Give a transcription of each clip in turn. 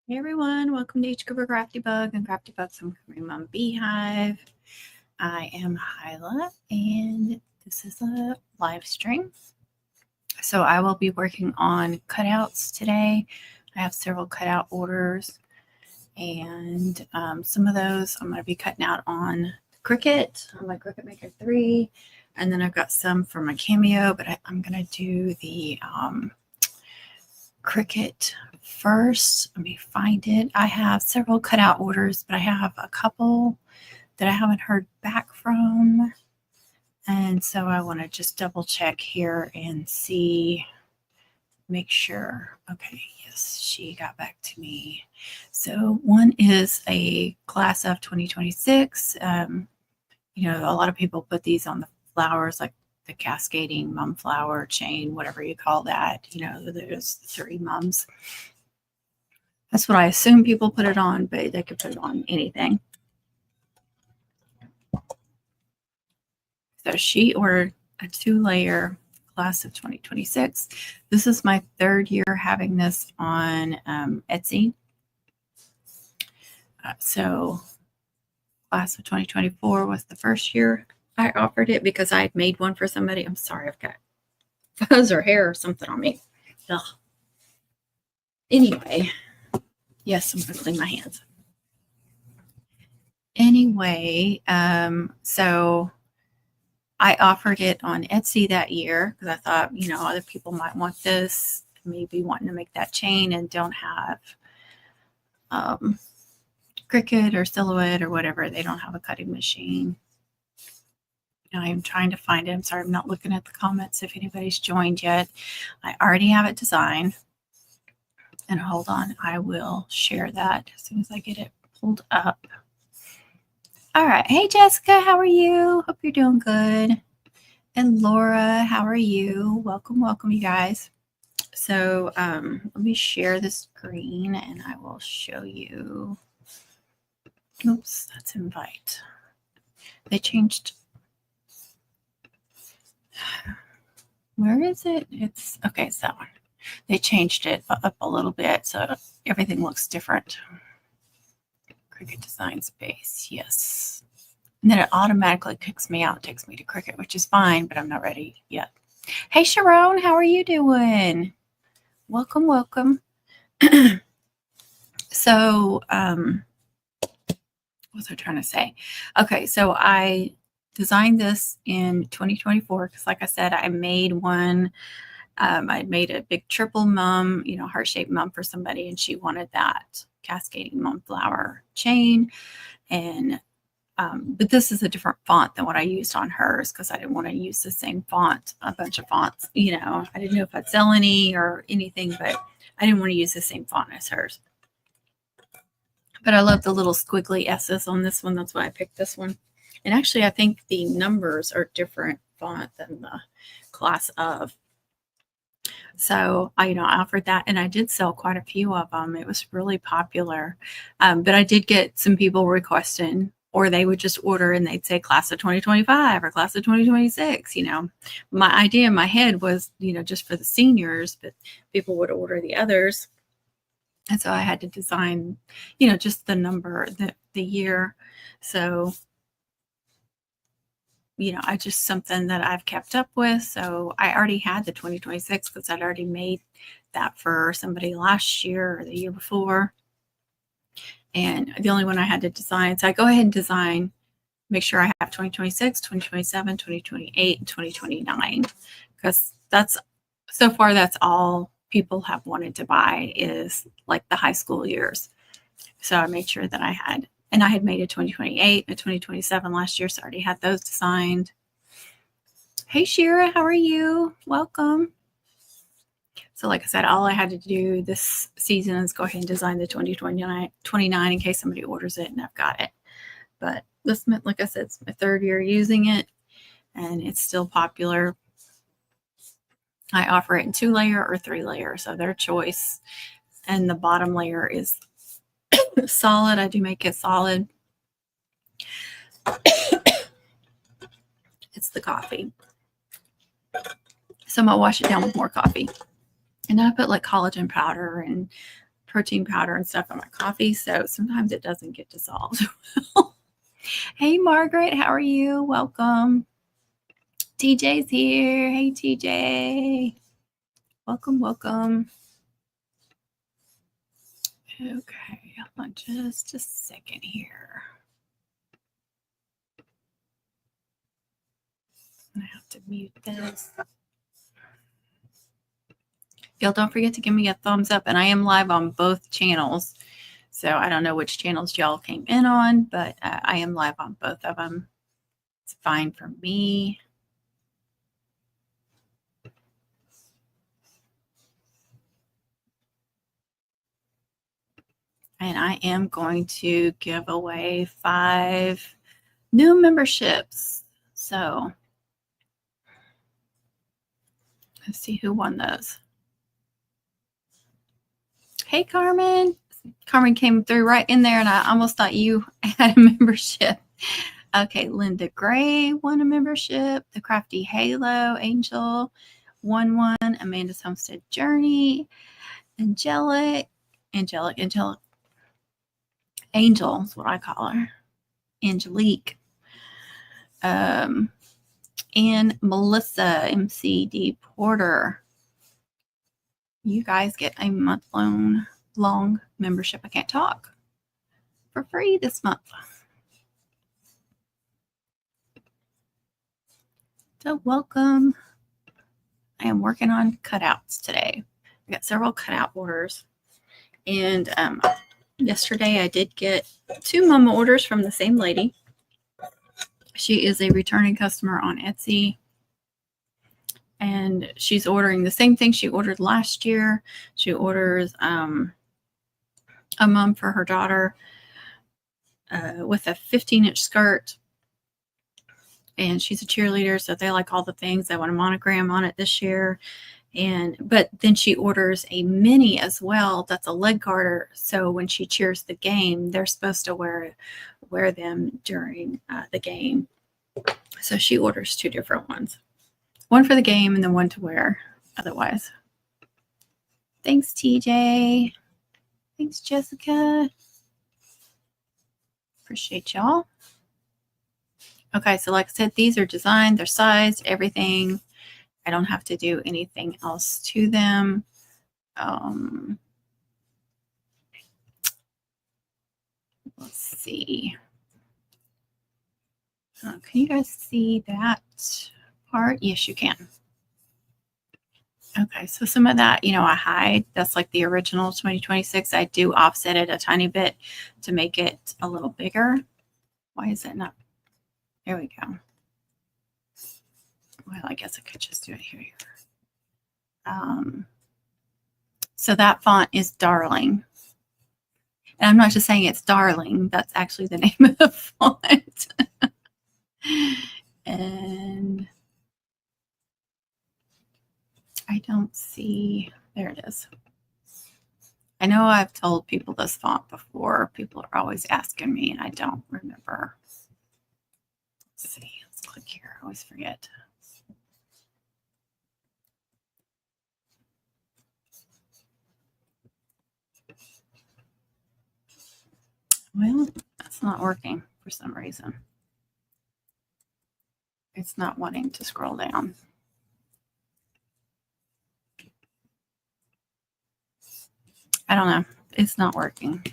Hey everyone, welcome to Each Cooper Crafty Bug and Crafty Bugs from Cream on Beehive. I am Hyla and this is a live stream. So I will be working on cutouts today. I have several cutout orders and some of those I'm going to be cutting out on Cricut, on my Cricut Maker 3. And then I've got some for my Cameo, but I'm going to do the Cricut first. Let me find it. I have several cutout orders, but I have a couple that I haven't heard back from. And so I want to just double check here and see, make sure. Okay, yes, she got back to me. So one is a class of 2026. A lot of people put these on the flowers, like the cascading mum flower chain, whatever you call that. There's 3 mums. That's what I assume people put it on, but they could put it on anything. So she ordered a 2-layer class of 2026. This is my 3rd year having this on Etsy. So class of 2024 was the first year I offered it because I had made one for somebody. I'm sorry, I've got fuzz or hair or something on me. Ugh. Anyway, yes, I'm going to clean my hands. Anyway, so I offered it on Etsy that year because I thought, other people might want this, maybe wanting to make that chain and don't have Cricut or Silhouette or whatever. They don't have a cutting machine. I'm trying to find it. I'm sorry, I'm not looking at the comments if anybody's joined yet. I already have it designed. And hold on, I will share that as soon as I get it pulled up. All right. Hey, Jessica, how are you? Hope you're doing good. And Laura, how are you? Welcome, welcome, you guys. So let me share the screen and I will show you. Oops, that's invite. They changed. Where is it? It's okay, it's that one. They changed it up a little bit, so everything looks different. Cricut Design Space, yes. And then it automatically kicks me out, takes me to Cricut, which is fine, but I'm not ready yet. Hey, Sharon, how are you doing? Welcome, welcome. So, what was I trying to say? Okay, so I designed this in 2024 because, like I said, I made one. I made a big triple mum, heart-shaped mum for somebody, and she wanted that cascading mum flower chain. And but this is a different font than what I used on hers because I didn't want to use the same font, a bunch of fonts. I didn't know if I'd sell any or anything, but I didn't want to use the same font as hers. But I love the little squiggly S's on this one. That's why I picked this one. And actually, I think the numbers are different font than the class of. So I offered that, and I did sell quite a few of them. It was really popular. But I did get some people requesting, or they would just order and they'd say class of 2025 or class of 2026. My idea in my head was, just for the seniors, but people would order the others. And so I had to design, just the number, the year. So I just something that I've kept up with. So I already had the 2026 because I'd already made that for somebody last year or the year before. And the only one I had to design. So I go ahead and design, make sure I have 2026, 2027, 2028, and 2029. Because so far that's all people have wanted to buy is like the high school years. So I made sure that I had. And I had made a 2028, a 2027 last year, so I already had those designed. Hey, Shira, how are you? Welcome. So like I said, all I had to do this season is go ahead and design the 2029 in case somebody orders it, and I've got it. But this, like I said, it's my 3rd year using it, and it's still popular. I offer it in 2-layer or 3-layer, so their choice. And the bottom layer is solid. I do make it solid. It's the coffee. So I'm going to wash it down with more coffee. And I put like collagen powder and protein powder and stuff in my coffee, so sometimes it doesn't get dissolved. Hey, Margaret, how are you? Welcome. TJ's here. Hey, TJ. Welcome, welcome. Okay, hold on just a second here. I have to mute this. Y'all don't forget to give me a thumbs up, and I am live on both channels. So I don't know which channels y'all came in on, but I am live on both of them. It's fine for me. And I am going to give away 5 new memberships. So let's see who won those. Hey, Carmen. Carmen came through right in there, and I almost thought you had a membership. Okay, Linda Gray won a membership. The Crafty Halo Angel won one. Amanda's Homestead Journey. Angel Angel is what I call her. Angelique. And Melissa MCD Porter. You guys get a month-long membership. I can't talk. For free this month. So welcome. I am working on cutouts today. I got several cutout orders. And yesterday I did get 2 mama orders from the same lady. She is a returning customer on Etsy. And she's ordering the same thing she ordered last year. She orders a mom for her daughter with a 15-inch skirt. And she's a cheerleader, so they like all the things. They want a monogram on it this year. But then she orders a mini as well. That's a leg garter. So when she cheers the game, they're supposed to wear them during the game. So she orders 2 different ones. One for the game and then one to wear otherwise. Thanks, TJ. Thanks, Jessica. Appreciate y'all. Okay, so like I said, these are designed, they're sized, everything. I don't have to do anything else to them. Let's see. Can you guys see that part? Yes, you can. Okay, so some of that, I hide. That's like the original 2026. I do offset it a tiny bit to make it a little bigger. Why is it not? There we go. Well, I guess I could just do it here. So that font is Darling. And I'm not just saying it's Darling. That's actually the name of the font. And I don't see, there it is. I know I've told people this font before. People are always asking me, and I don't remember. Let's see, let's click here. I always forget. Well, that's not working for some reason. It's not wanting to scroll down. I don't know. It's not working.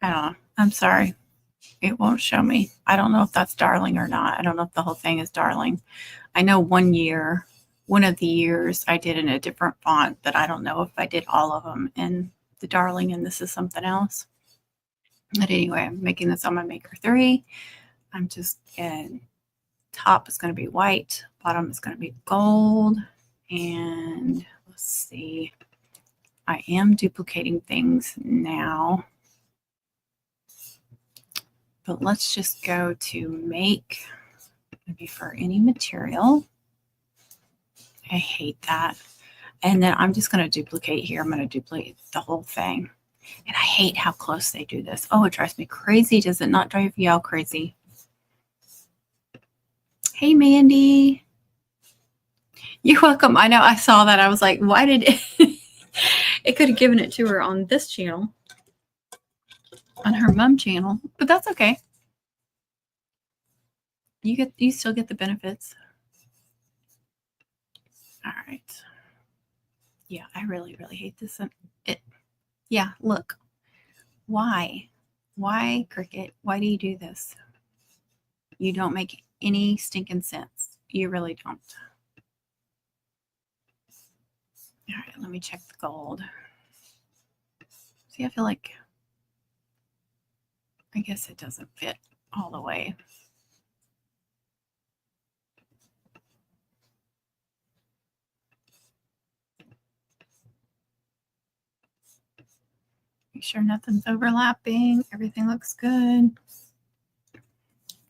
I don't know. I'm sorry. It won't show me. I don't know if that's Darling or not. I don't know if the whole thing is Darling. I know one of the years I did in a different font, but I don't know if I did all of them in the Darling and this is something else. But anyway, I'm making this on my Maker 3. I'm just, top is going to be white, bottom is going to be gold. And let's see, I am duplicating things now. But let's just go to make, maybe for any material. I hate that. And then I'm just going to duplicate here. I'm going to duplicate the whole thing. And I hate how close they do this. Oh, it drives me crazy. Does it not drive you all crazy? Hey, Mandy. You're welcome. I know I saw that. I was like, why did it? It could have given it to her on this channel, on her mom channel, but that's okay. You still get the benefits. All right. Yeah, I really, really hate this. Yeah, look. Why? Why, Cricut? Why do you do this? You don't make any stinking sense. You really don't. All right, let me check the gold. See, I feel like, I guess it doesn't fit all the way. Make sure nothing's overlapping. Everything looks good.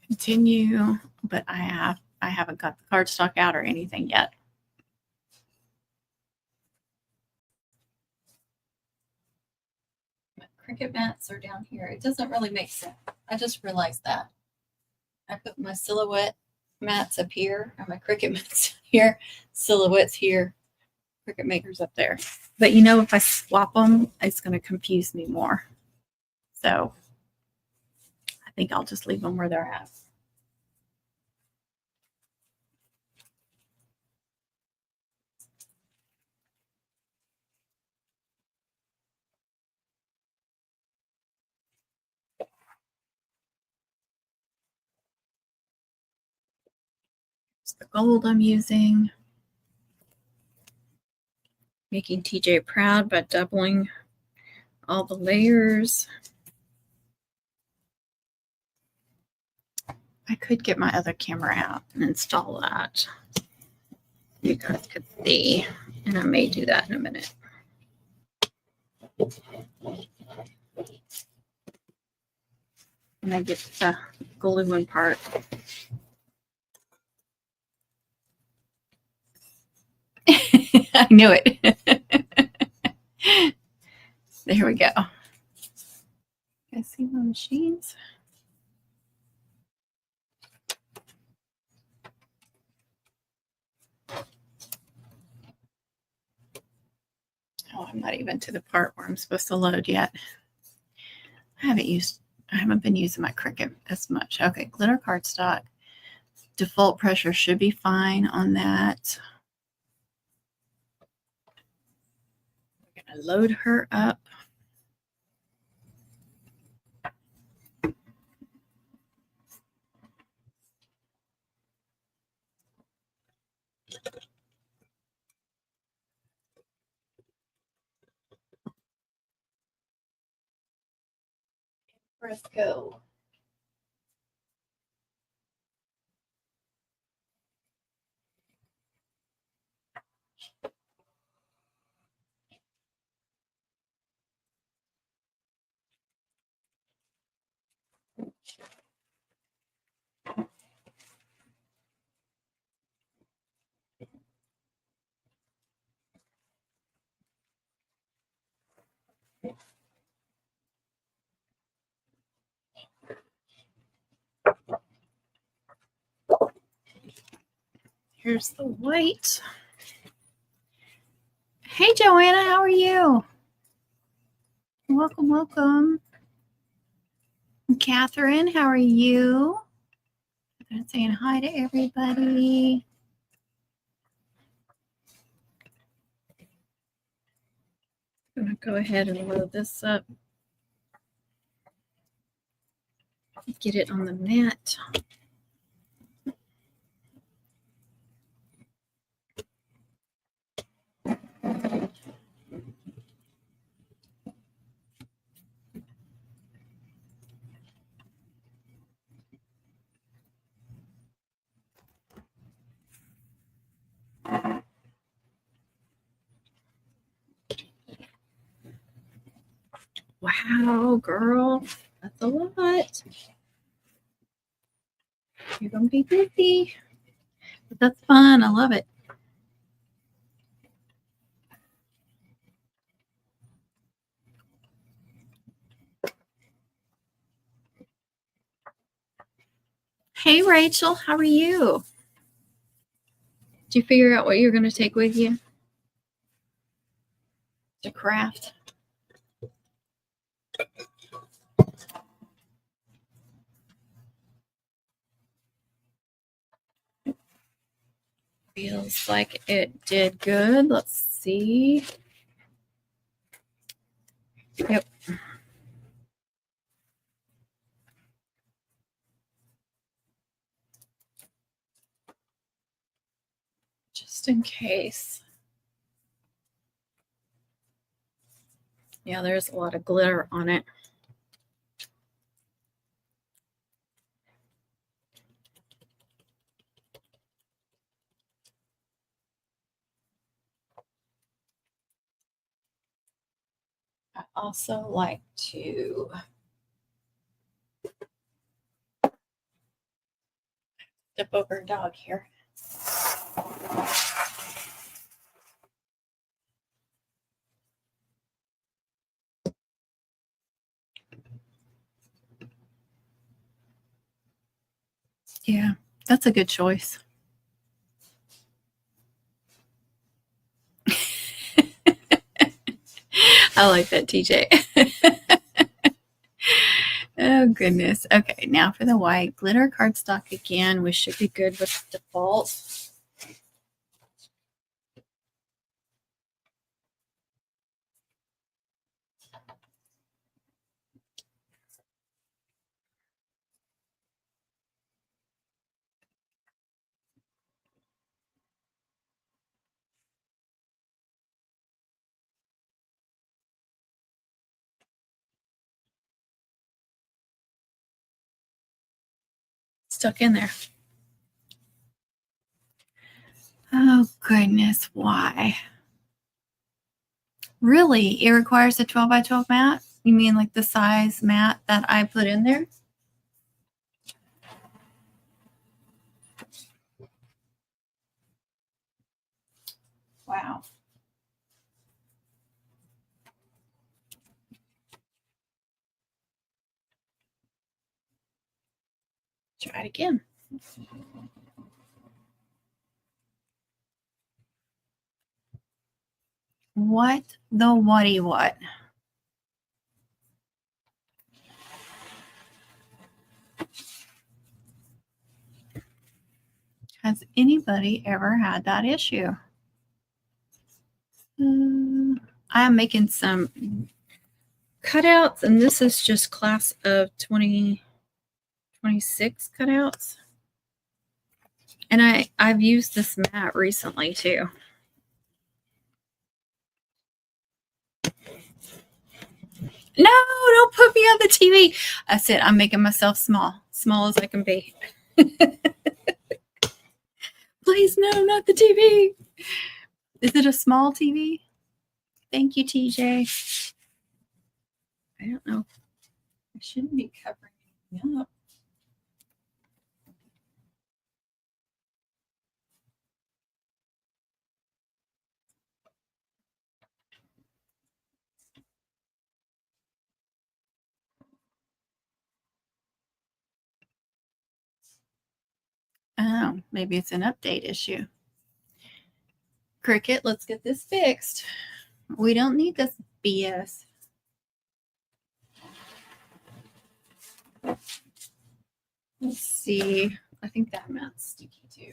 Continue, but I haven't got the cardstock out or anything yet. But Cricut mats are down here. It doesn't really make sense. I just realized that. I put my silhouette mats up here, or my Cricut mats here, silhouettes here, Cricut makers up there. But you know, if I swap them, it's going to confuse me more. So I think I'll just leave them where they're at. It's the gold I'm using. Making TJ proud by doubling all the layers. I could get my other camera out and install that. You guys could see, and I may do that in a minute. And I get the gluing part. I knew it. There we go. You guys see my machines? Oh, I'm not even to the part where I'm supposed to load yet. I haven't been using my Cricut as much. Okay, glitter cardstock. Default pressure should be fine on that. We're going to load her up. Let's go. Here's the white. Hey, Joanna, how are you? Welcome, welcome. Catherine, how are you? I'm saying hi to everybody. I'm going to go ahead and load this up. Get it on the mat. Wow, girl, that's a lot. You're going to be busy, but that's fun. I love it. Hey, Rachel, how are you? Did you figure out what you're going to take with you to craft? Feels like it did good. Let's see. Yep. Just in case. Yeah, there's a lot of glitter on it. I also like to step over a dog here. Yeah, that's a good choice. I like that, TJ. Oh, goodness. Okay, now for the white. Glitter cardstock again. We should be good with default. Stuck in there. Oh, goodness. Why? Really? It requires a 12 by 12 mat? You mean like the size mat that I put in there? Wow. Try it again. What the whaty what? Has anybody ever had that issue? I'm making some cutouts, and this is just class of 2026 cutouts. And I've used this mat recently too. No, don't put me on the TV. I said I'm making myself small as I can be. Please, no, not the TV. Is it a small TV? Thank you, TJ. I don't know. I shouldn't be covering anything up. Oh, maybe it's an update issue. Cricket, let's get this fixed. We don't need this BS. Let's see. I think that mat's sticky too.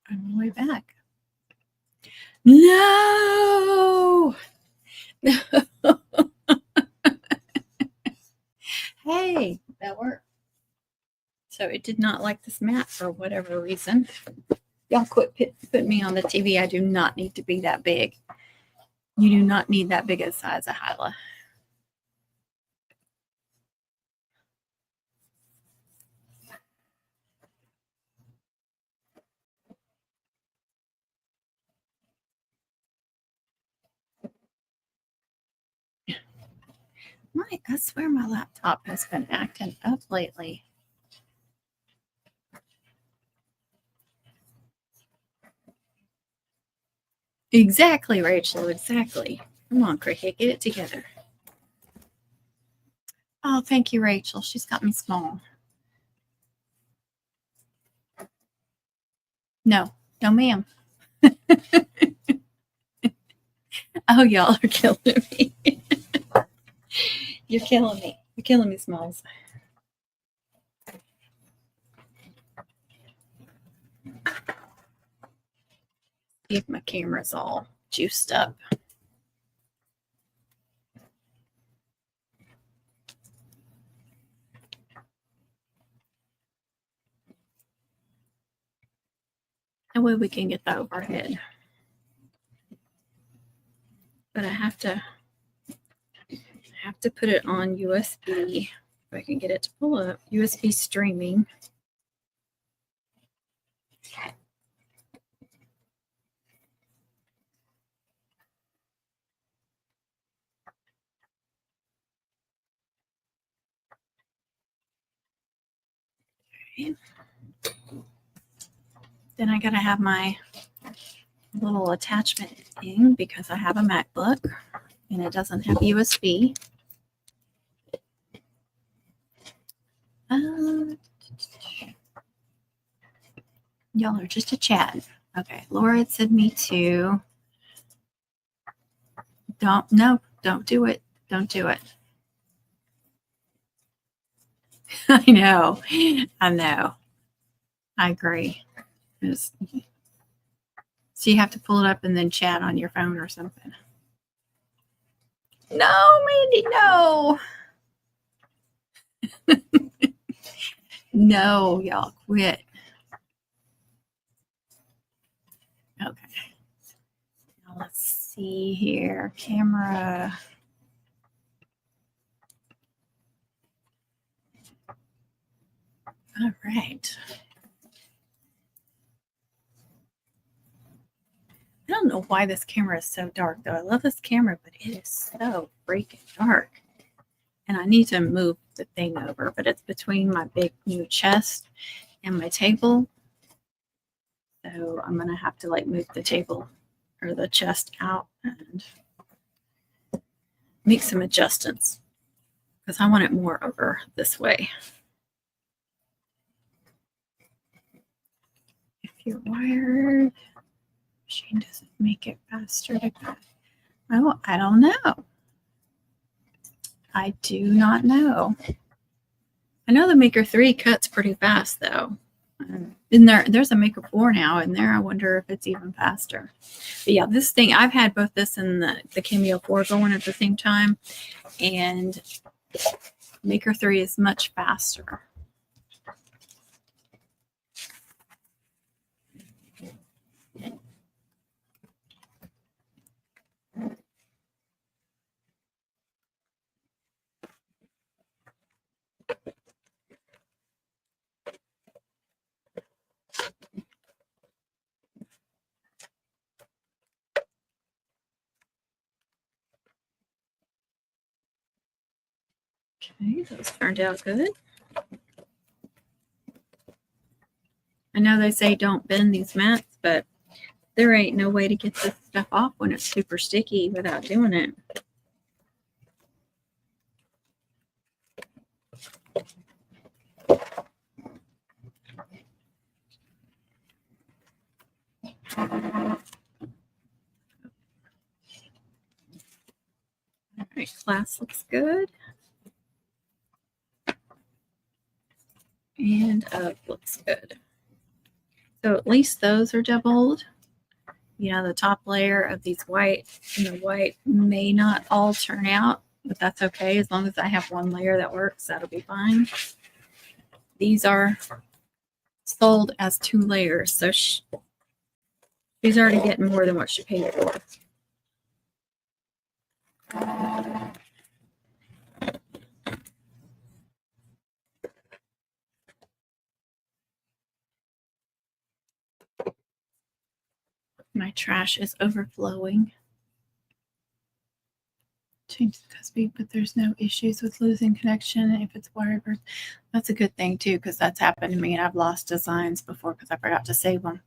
I'm on the way back. No. Hey, that worked. So it did not like this mat for whatever reason. Y'all quit putting me on the TV. I do not need to be that big. You do not need that big a size of Hyla. I swear my laptop has been acting up lately. Exactly, Rachel, exactly. Come on, Cricket, get it together. Oh, thank you, Rachel. She's got me small. No, no, ma'am. Oh, y'all are killing me. You're killing me. You're killing me, Smalls. See if my camera's all juiced up. That way we can get the overhead. But I have to put it on USB. If I can get it to pull up. USB streaming. Okay. Then I gotta have my little attachment thing because I have a MacBook and it doesn't have USB. Y'all are just a chat. Okay, Laura sent me to. Don't do it. Don't do it. I know. I agree. So you have to pull it up and then chat on your phone or something. No, Mandy, no. No, y'all quit. Okay. Now let's see here. Camera. All right. I don't know why this camera is so dark, though. I love this camera, but it is so freaking dark. And I need to move the thing over, but it's between my big new chest and my table. So I'm going to have to like move the table or the chest out and make some adjustments because I want it more over this way. If you're wired, machine doesn't make it faster to cut. Oh, I don't know. I do not know. I know the Maker 3 cuts pretty fast though. In there's a Maker 4 now in there. I wonder if it's even faster. But yeah, this thing, I've had both this and the Cameo 4 going at the same time. And Maker 3 is much faster. Okay, those turned out good. I know they say don't bend these mats, but there ain't no way to get this stuff off when it's super sticky without doing it. All right, class looks good. And up looks good. So at least those are doubled. You know, the top layer of these white and the white may not all turn out, but that's okay. As long as I have one layer that works, that'll be fine. These are sold as 2 layers, so she's already getting more than what she paid for. My trash is overflowing. Change the custody, but there's no issues with losing connection if it's wired. That's a good thing too, because that's happened to me and I've lost designs before because I forgot to save them.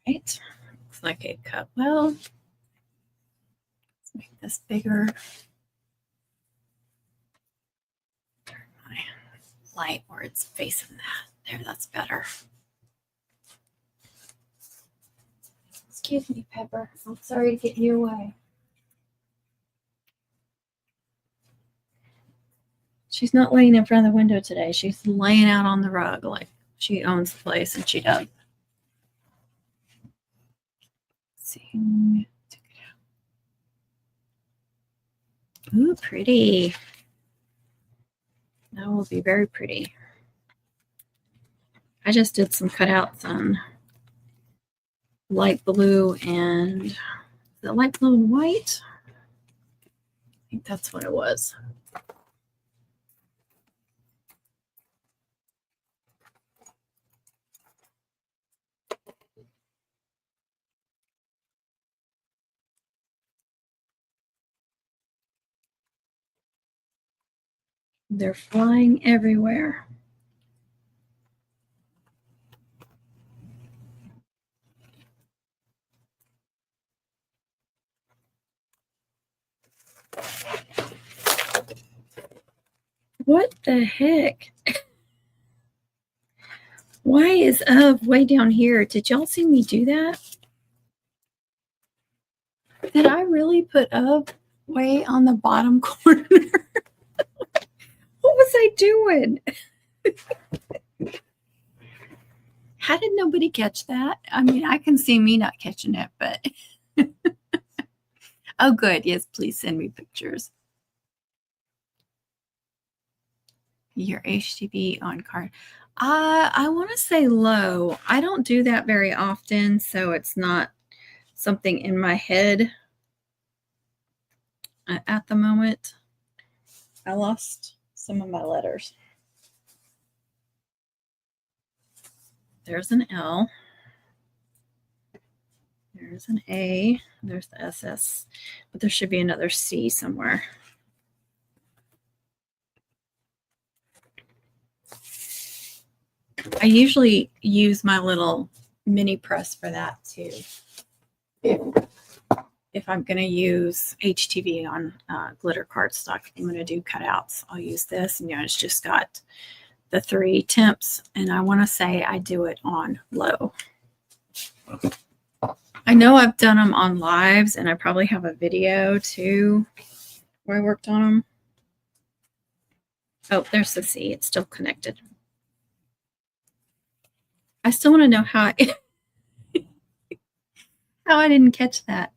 Right, looks like it cut well. Let's make this bigger. Turn my light where it's facing that. There, that's better. Excuse me, Pepper. I'm sorry to get in your way. She's not laying in front of the window today. She's laying out on the rug like she owns the place, and she does. Let's see. Ooh, pretty. That will be very pretty. I just did some cutouts on light blue and is it light blue and white? I think that's what it was. They're flying everywhere. What the heck? Why is Of way down here? Did y'all see me do that? Did I really put Of way on the bottom corner? What was I doing? How did nobody catch that? I mean, I can see me not catching it, but oh, good. Yes, please send me pictures. Your HTV on card. I want to say low. I don't do that very often, so it's not something in my head at the moment. I lost some of my letters. There's an L. There's an A. There's the SS. But there should be another C somewhere. I usually use my little mini press for that too. If I'm going to use HTV on glitter cardstock, I'm going to do cutouts. I'll use this, and it's just got the 3 temps, and I want to say I do it on low. I know I've done them on lives, and I probably have a video too where I worked on them. Oh, there's the C. It's still connected. I still want to know how how I didn't catch that.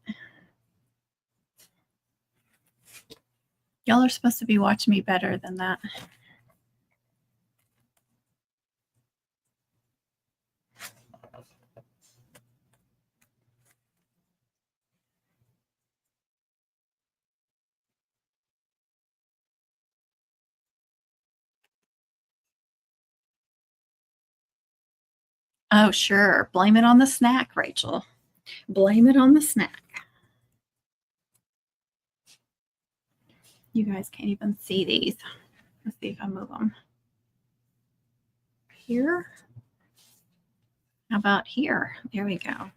Y'all are supposed to be watching me better than that. Oh, sure. Blame it on the snack, Rachel. Blame it on the snack. You guys can't even see these. Let's see if I move them. Here. How about here? There we go.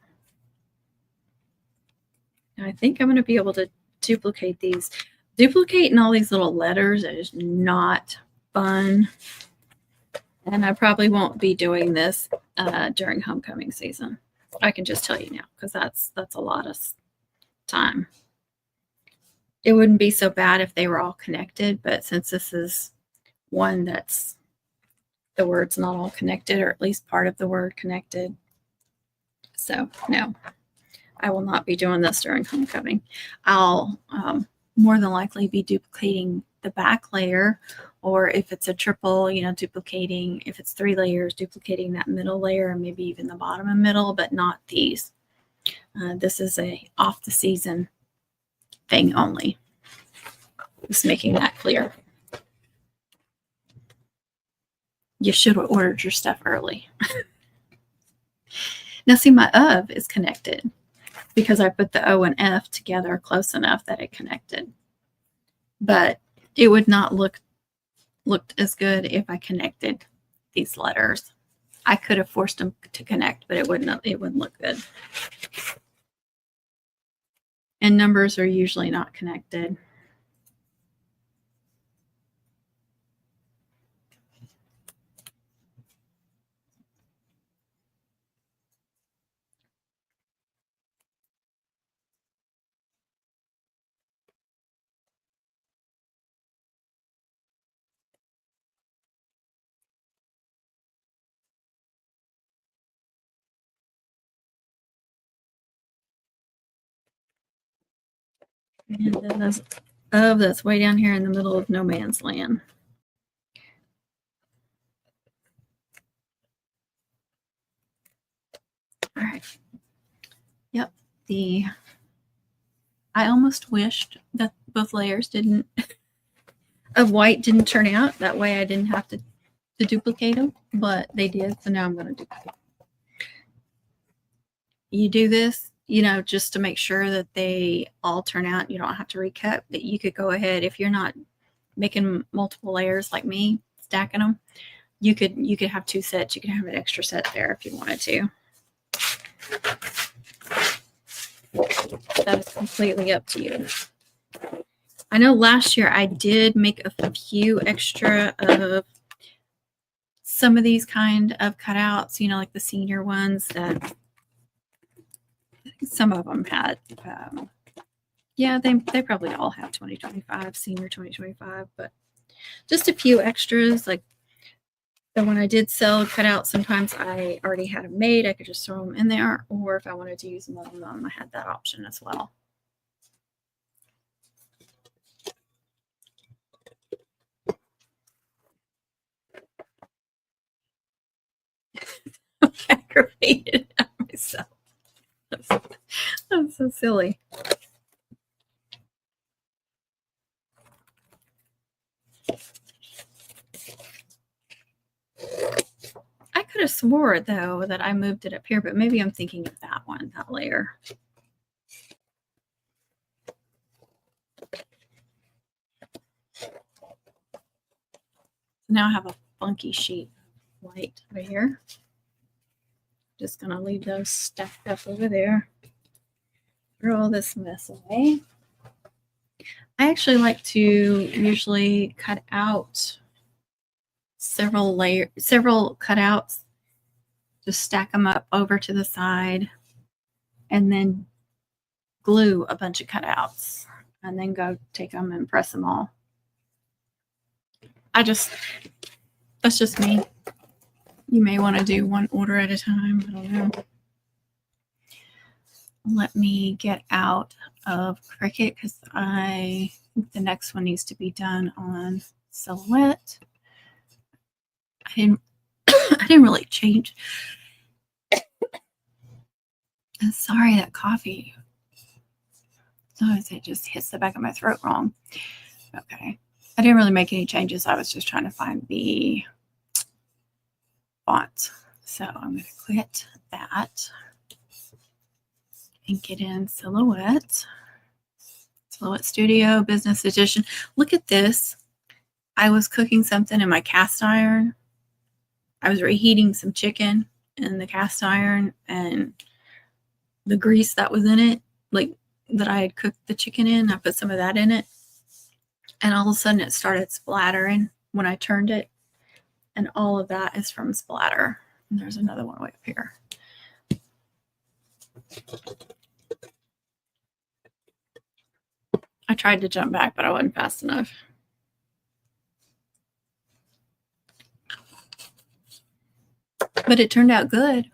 And I think I'm going to be able to duplicate these. Duplicating all these little letters is not fun. And I probably won't be doing this during homecoming season. I can just tell you now, because that's a lot of time. It wouldn't be so bad if they were all connected, but since this is one that's the word's not all connected, or at least part of the word connected. So no, I will not be doing this during homecoming. I'll more than likely be duplicating the back layer or if it's a triple, duplicating, if it's 3 layers, duplicating that middle layer and maybe even the bottom and middle, but not these. This is a off the season thing only. Just making that clear. You should have ordered your stuff early. Now see, my of is connected because I put the O and F together close enough that it connected. But it would not looked as good if I connected these letters. I could have forced them to connect, but it wouldn't look good. And numbers are usually not connected. And then this of that's way down here in the middle of no man's land. All right. Yep. I almost wished that both layers of white didn't turn out. That way I didn't have to duplicate them, but they did. So now I'm going to duplicate them. You do this, just to make sure that they all turn out. You don't have to recut, but you could go ahead if you're not making multiple layers like me, stacking them. You could have 2 sets. You could have an extra set there if you wanted to. That is completely up to you. I know last year I did make a few extra of some of these kind of cutouts, like the senior ones that some of them had. Yeah, they probably all have 2025, senior 2025, but just a few extras. Like the one I did sell cutouts, sometimes I already had them made. I could just throw them in there, or if I wanted to use them on them, I had that option as well. I'm aggravated at myself. That's so silly. I could have swore, though, that I moved it up here, but maybe I'm thinking of that one, that layer. Now I have a funky sheet of white right here. Just going to leave those stacked up over there. Throw all this mess away. I actually like to usually cut out several cutouts, just stack them up over to the side, and then glue a bunch of cutouts, and then go take them and press them all. That's just me. You may want to do one order at a time. I don't know. Let me get out of Cricut because I think the next one needs to be done on Silhouette. I didn't really change. Sorry, that coffee. Sometimes it just hits the back of my throat wrong. Okay. I didn't really make any changes. I was just trying to find the font. So I'm going to quit that and get in Silhouette. Silhouette Studio Business Edition. Look at this. I was cooking something in my cast iron. I was reheating some chicken in the cast iron, and the grease that was in it, like that I had cooked the chicken in, I put some of that in it. And all of a sudden it started splattering when I turned it. And all of that is from splatter. And there's another one way up here. I tried to jump back, but I wasn't fast enough. But it turned out good.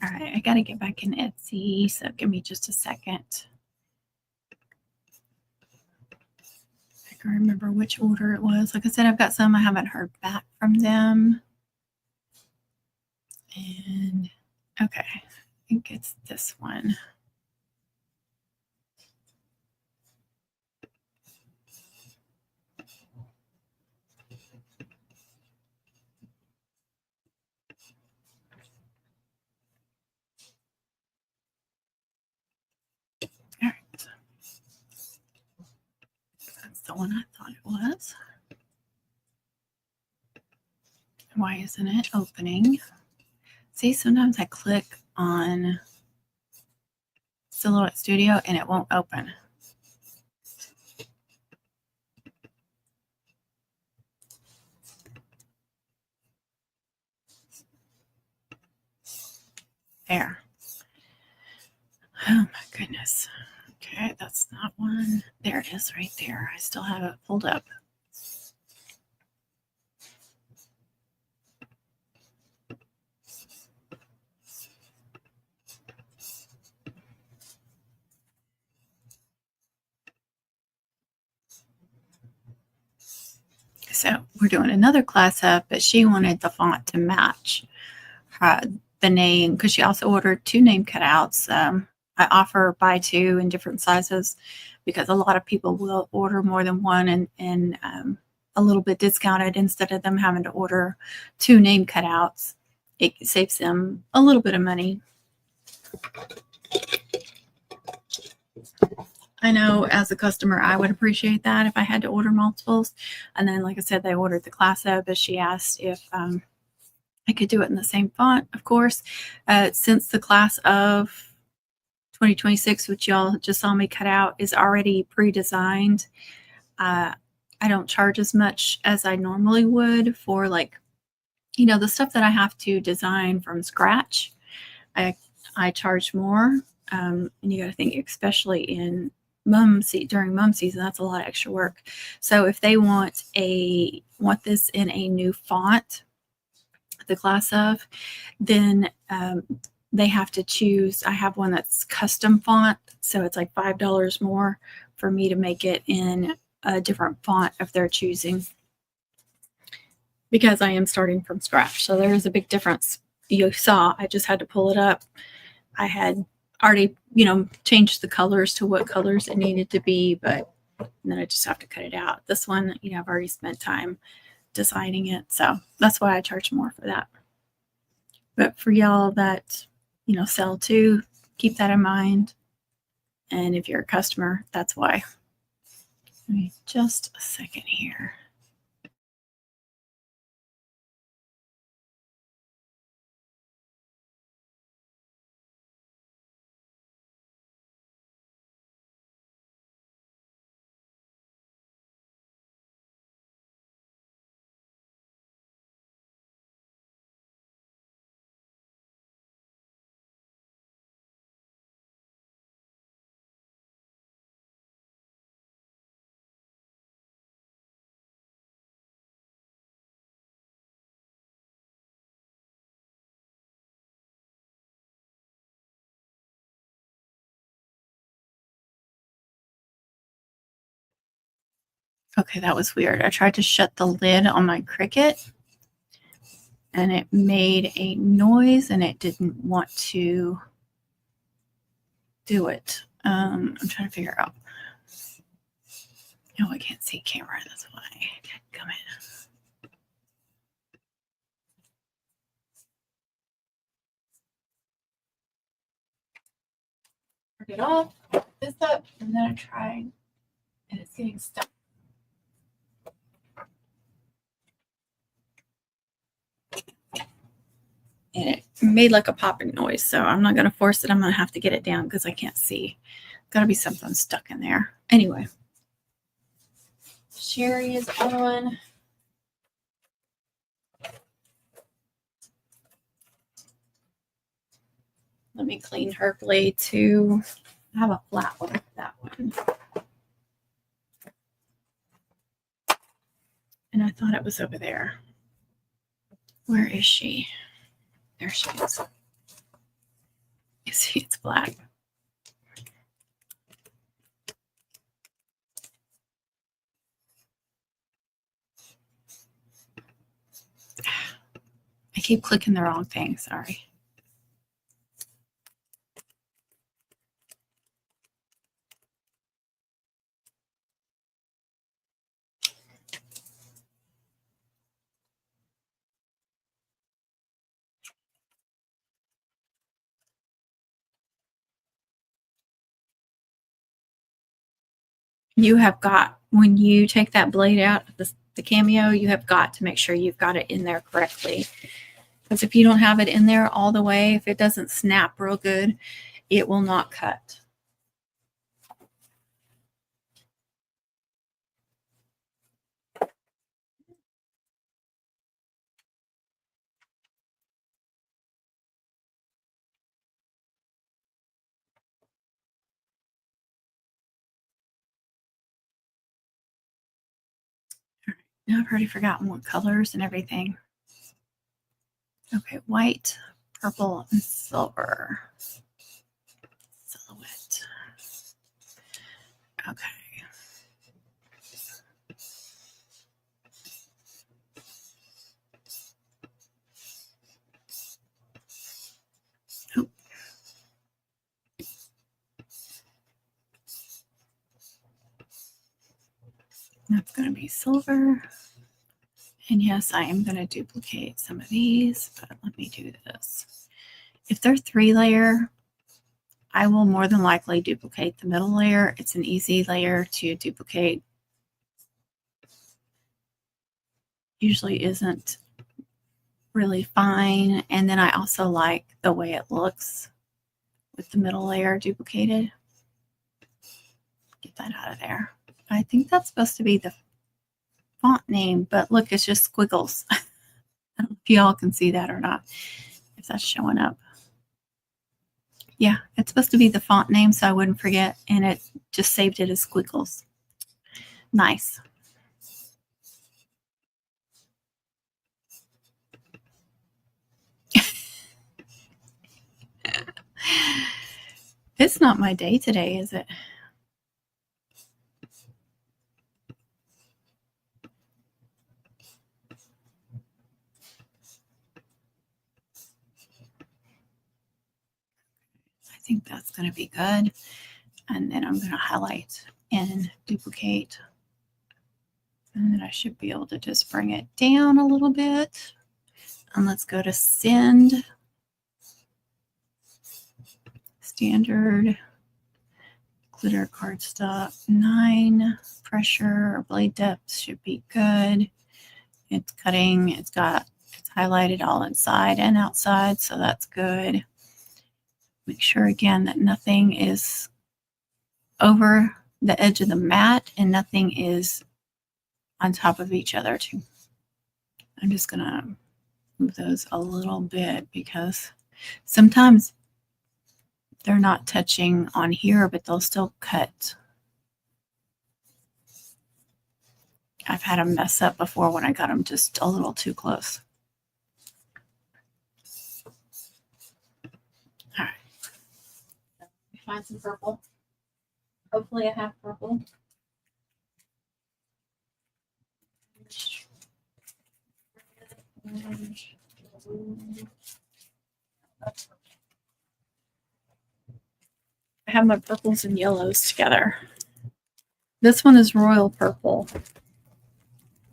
All right, I got to get back in Etsy, so give me just a second. I can remember which order it was. Like I said, I've got some I haven't heard back from them. And okay, I think it's this one. All right. That's the one I thought it was. Why isn't it opening? See, sometimes I click on Silhouette Studio and it won't open. There. Oh my goodness. Okay, that's not one. There it is right there. I still have it pulled up. So we're doing another class up, but she wanted the font to match the name because she also ordered 2 name cutouts. I offer buy 2 in different sizes because a lot of people will order more than one and a little bit discounted instead of them having to order 2 name cutouts. It saves them a little bit of money. I know as a customer, I would appreciate that if I had to order multiples. And then, like I said, they ordered the class up, but she asked if I could do it in the same font, of course. Since the class of 2026, which y'all just saw me cut out, is already pre-designed, I don't charge as much as I normally would for the stuff that I have to design from scratch. I charge more. And you got to think, especially in during mum season, that's a lot of extra work. So if they want this in a new font, the class of, then they have to choose. I have one that's custom font, so it's like $5 more for me to make it in a different font if they're choosing, because I am starting from scratch. So there is a big difference. You saw I just had to pull it up. I had already, changed the colors to what colors it needed to be, but then I just have to cut it out. This one, I've already spent time designing it, so that's why I charge more for that. But for y'all that, sell too, keep that in mind. And if you're a customer, that's why. Give me just a second here. Okay, that was weird. I tried to shut the lid on my Cricut and it made a noise and it didn't want to do it. I'm trying to figure out. No, I can't see camera. That's why. Come in. Turn it off. This up, and then I tried, and it's getting stuck. And it made like a popping noise, so I'm not going to force it. I'm going to have to get it down because I can't see. Got to be something stuck in there. Anyway, Sherry is on. Let me clean her blade too. I have a flat one for that one. And I thought it was over there. Where is she? There she is. You see, it's black. I keep clicking the wrong thing. Sorry. You have got, when you take that blade out of the cameo, you have got to make sure you've got it in there correctly. Because if you don't have it in there all the way, if it doesn't snap real good, it will not cut. Now I've already forgotten what colors and everything. Okay, white, purple, and silver. Silhouette. Okay. Oh. That's going to be silver. And yes, I am going to duplicate some of these, but let me do this. If they're 3-layer, I will more than likely duplicate the middle layer. It's an easy layer to duplicate. Usually isn't really fine. And then I also like the way it looks with the middle layer duplicated. Get that out of there. I think that's supposed to be the font name, but look, it's just squiggles. I don't know if y'all can see that or not, if that's showing up. Yeah, it's supposed to be the font name so I wouldn't forget, and it just saved it as squiggles. Nice. It's not my day today, is it? I think that's going to be good. And then I'm going to highlight and duplicate. And then I should be able to just bring it down a little bit. And let's go to send. Standard. Glitter cardstock 9. Pressure or blade depth should be good. It's cutting. It's highlighted all inside and outside, so that's good. Make sure again that nothing is over the edge of the mat and nothing is on top of each other too. I'm just gonna move those a little bit because sometimes they're not touching on here, but they'll still cut. I've had them mess up before when I got them just a little too close. All right. Let me find some purple. Hopefully I have purple. I have my purples and yellows together. This one is royal purple.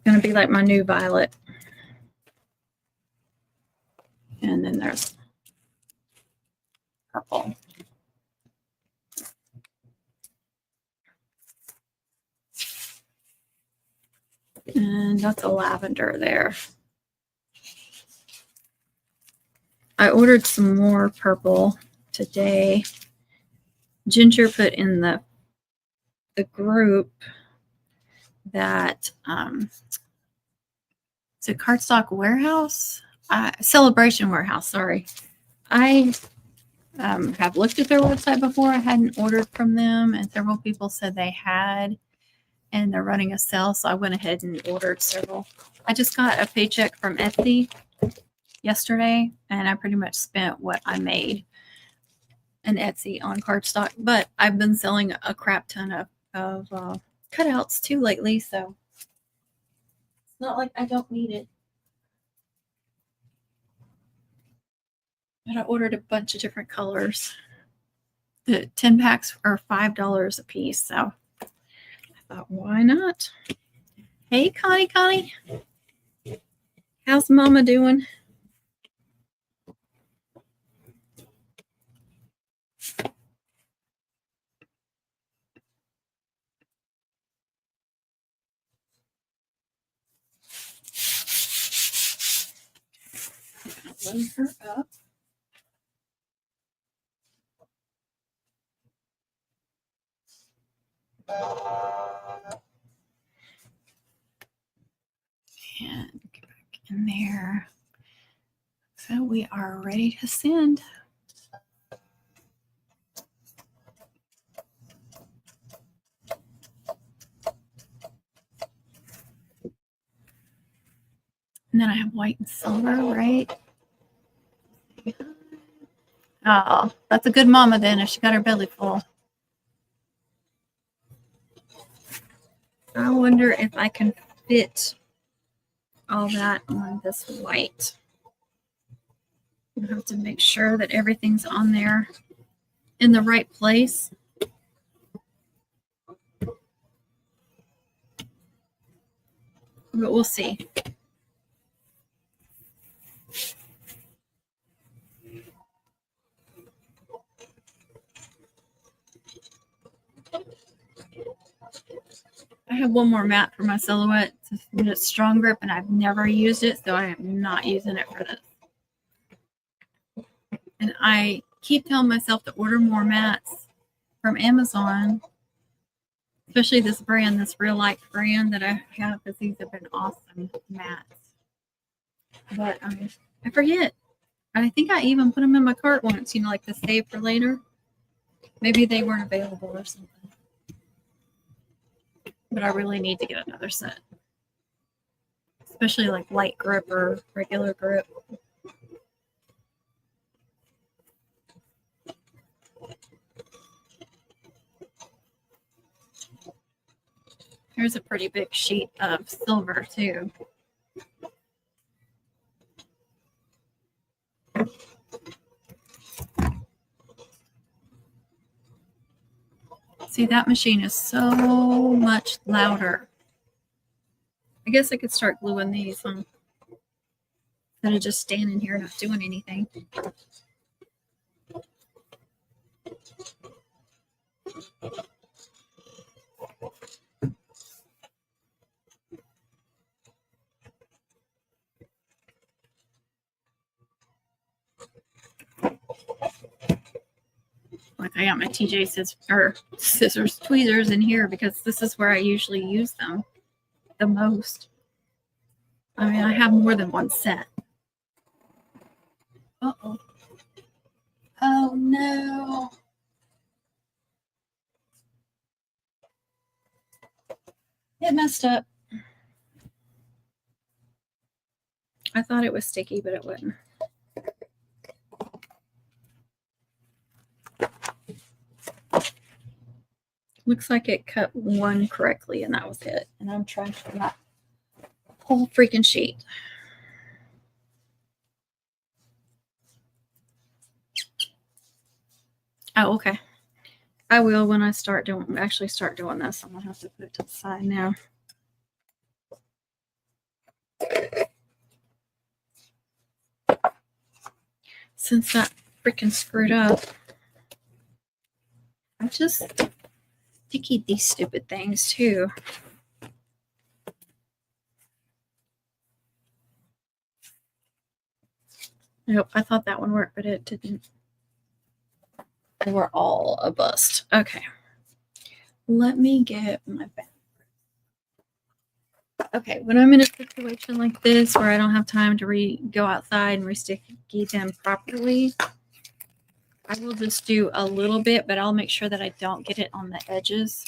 Going to be like my new violet. And then there's purple. And that's a lavender there. I ordered some more purple today. Ginger put in the group that it's a cardstock warehouse, celebration warehouse. Sorry, I have looked at their website before. I hadn't ordered from them, and several people said they had, and they're running a sale, so I went ahead and ordered several. I just got a paycheck from Etsy yesterday, and I pretty much spent what I made. and Etsy on cardstock, but I've been selling a crap ton of cutouts too lately, so it's not like I don't need it. But I ordered a bunch of different colors. The 10 packs are $5 a piece, so I thought, why not? Hey, Connie. How's Mama doing? Load her up. And get back in there. So we are ready to send. And then I have white and silver, right? Oh, that's a good mama then if she got her belly full. I wonder if I can fit all that on this white. I have to make sure that everything's on there in the right place. But we'll see. I have one more mat for my silhouette. It's strong grip, and I've never used it, so I am not using it for this. And I keep telling myself to order more mats from Amazon, especially this brand, this Real Life brand that I have, because these have been awesome mats. But I forget. I think I even put them in my cart once, like the save for later. Maybe they weren't available or something. But I really need to get another set, especially like light grip or regular grip. Here's a pretty big sheet of silver too. See, that machine is so much louder. I guess I could start gluing these, huh? Instead of just standing here not doing anything. Like I got my TJ scissors, tweezers in here because this is where I usually use them the most. I mean, I have more than one set. Uh-oh. Oh, no. It messed up. I thought it was sticky, but it wasn't. Looks like it cut one correctly, and that was it. And I'm trying to that whole freaking sheet. Oh, okay. I will when I actually start doing this. I'm gonna have to put it to the side now. Since that freaking screwed up, I just sticky these stupid things too. Nope, I thought that one worked, but it didn't. They were all a bust. Okay. Let me get my bag. Okay, when I'm in a situation like this where I don't have time to go outside and resticky them properly, I will just do a little bit, but I'll make sure that I don't get it on the edges.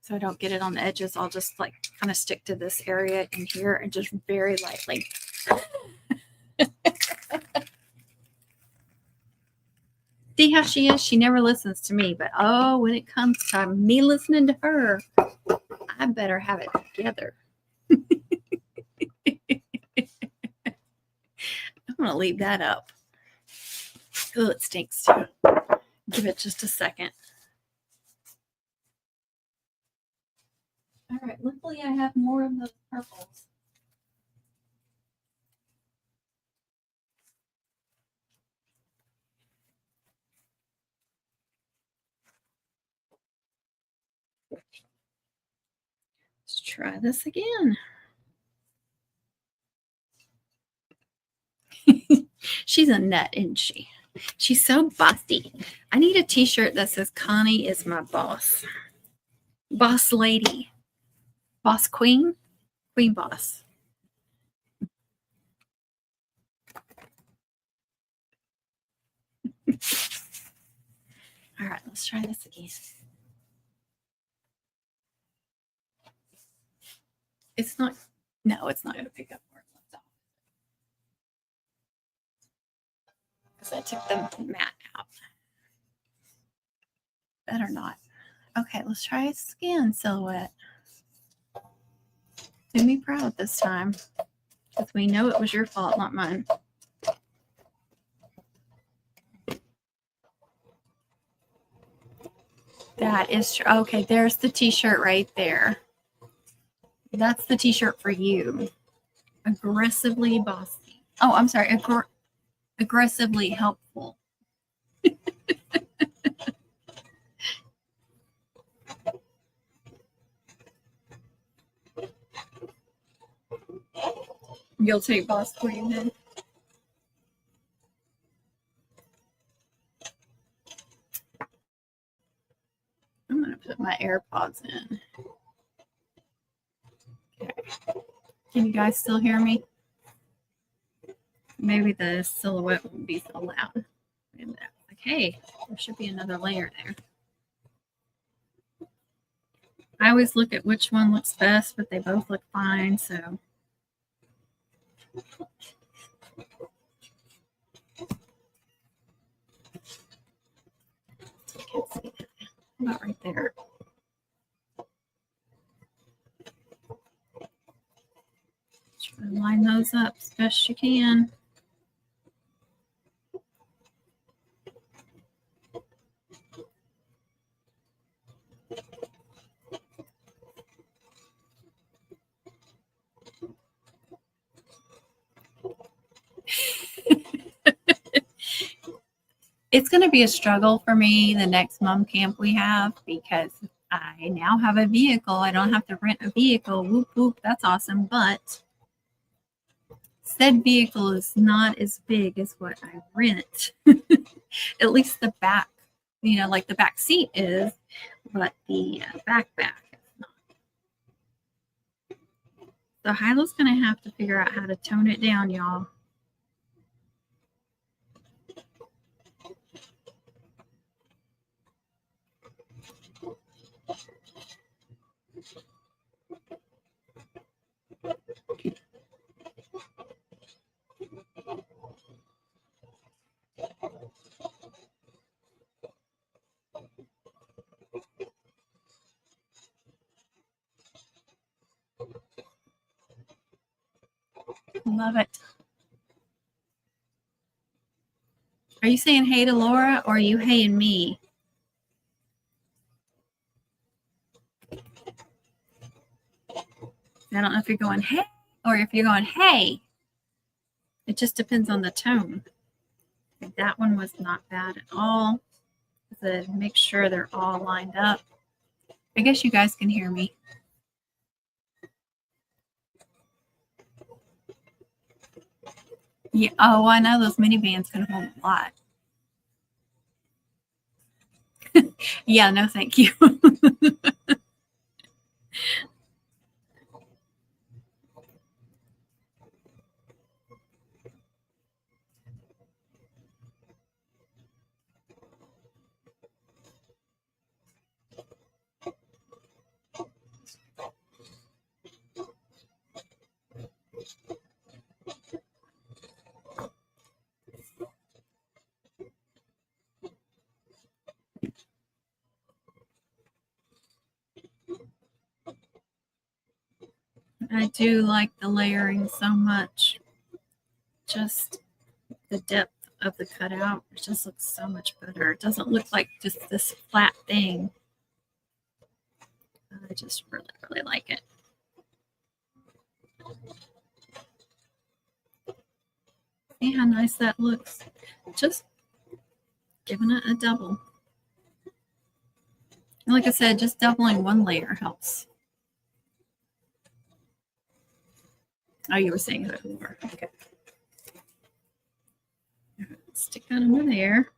So I don't get it on the edges. I'll just like kind of stick to this area in here and just very lightly. See how she is? She never listens to me. But oh, when it comes to me listening to her, I better have it together. I'm going to leave that up. Oh, it stinks too. Give it just a second. All right, luckily I have more of those purples. Let's try this again. She's a nut, isn't she? She's so bossy. I need a t-shirt that says Connie is my boss. Boss lady. Boss queen. Queen boss. All right, let's try this again. It's not, no, it's not going to pick up where it left off. Because I took the mat out. Better not. Okay, let's try a skin silhouette. Do me proud this time. Because we know it was your fault, not mine. That is true. Okay, there's the t-shirt right there. That's the t-shirt for you. Aggressively bossy. Oh, I'm sorry. Aggressively helpful. You'll take boss queen then. I'm going to put my AirPods in. Okay. Can you guys still hear me? Maybe the silhouette won't be so loud. Wait a minute. Okay, there should be another layer there. I always look at which one looks best, but they both look fine, so. I can't see that. About right there. Try to line those up as best you can. It's going to be a struggle for me the next mom camp we have because I now have a vehicle. I don't have to rent a vehicle. Whoop, whoop. That's awesome. But said vehicle is not as big as what I rent. At least the back, like the back seat is, but the back is not. So Hilo's going to have to figure out how to tone it down, y'all. Love it. Are you saying hey to Laura or are you heying me? I don't know if you're going hey or if you're going hey. It just depends on the tone. That one was not bad at all. To make sure they're all lined up. I guess you guys can hear me. Yeah. Oh, I know those minivans can hold a lot. Yeah, no, thank you. I do like the layering so much. Just the depth of the cutout, it just looks so much better. It doesn't look like just this flat thing. I just really, really like it. See how nice that looks? Just giving it a double. And like I said, just doubling one layer helps. Oh, you were saying that more. Okay. Stick that under there.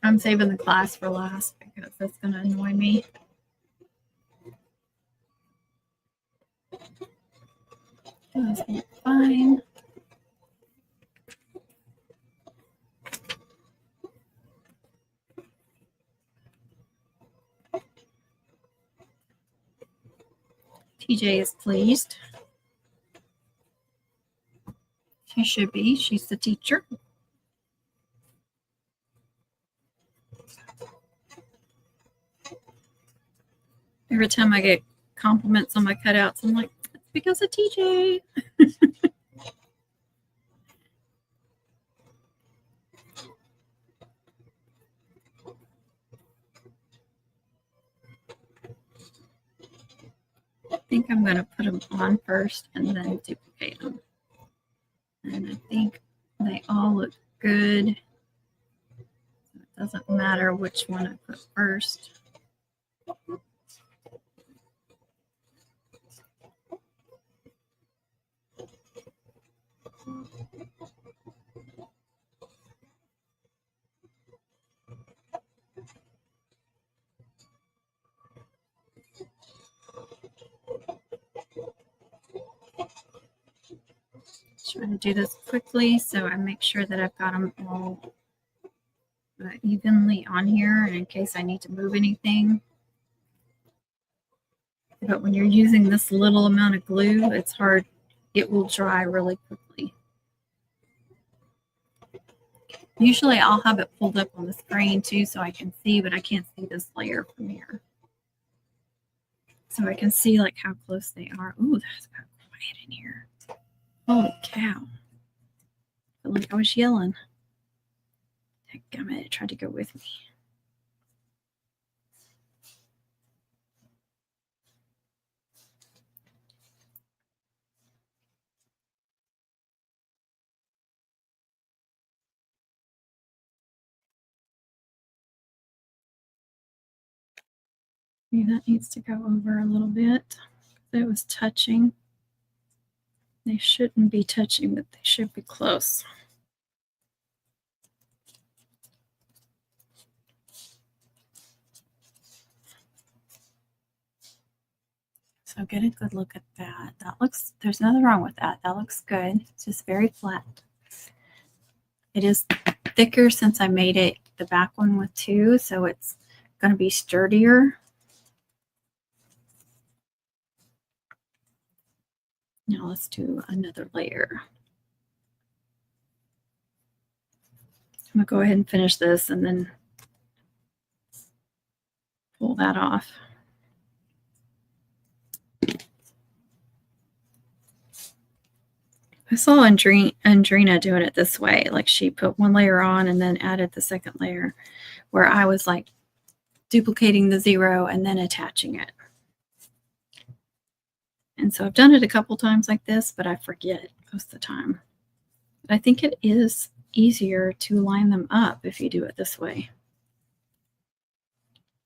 I'm saving the class for last because that's going to annoy me. That's fine. TJ is pleased. She should be. She's the teacher. Every time I get compliments on my cutouts, I'm like, it's because of TJ. I think I'm going to put them on first and then duplicate them. And I think they all look good. It doesn't matter which one I put first. Trying to do this quickly so I make sure that I've got them all evenly on here in case I need to move anything. But when you're using this little amount of glue, it's hard. It will dry really quickly. Usually I'll have it pulled up on the screen too so I can see, but I can't see this layer from here. So I can see like how close they are. Ooh, that's got quiet in here. Holy cow. I feel like I was yelling. Dadgummit, it tried to go with me. Maybe that needs to go over a little bit. It was touching. They shouldn't be touching, but they should be close. So get a good look at that. That looks, there's nothing wrong with that. That looks good. It's just very flat. It is thicker since I made it the back one with two, so it's going to be sturdier. Now let's do another layer. I'm going to go ahead and finish this and then pull that off. I saw Andrina doing it this way. Like she put one layer on and then added the second layer, where I was like duplicating the 0 and then attaching it. And so I've done it a couple times like this, but I forget most of the time. But I think it is easier to line them up if you do it this way.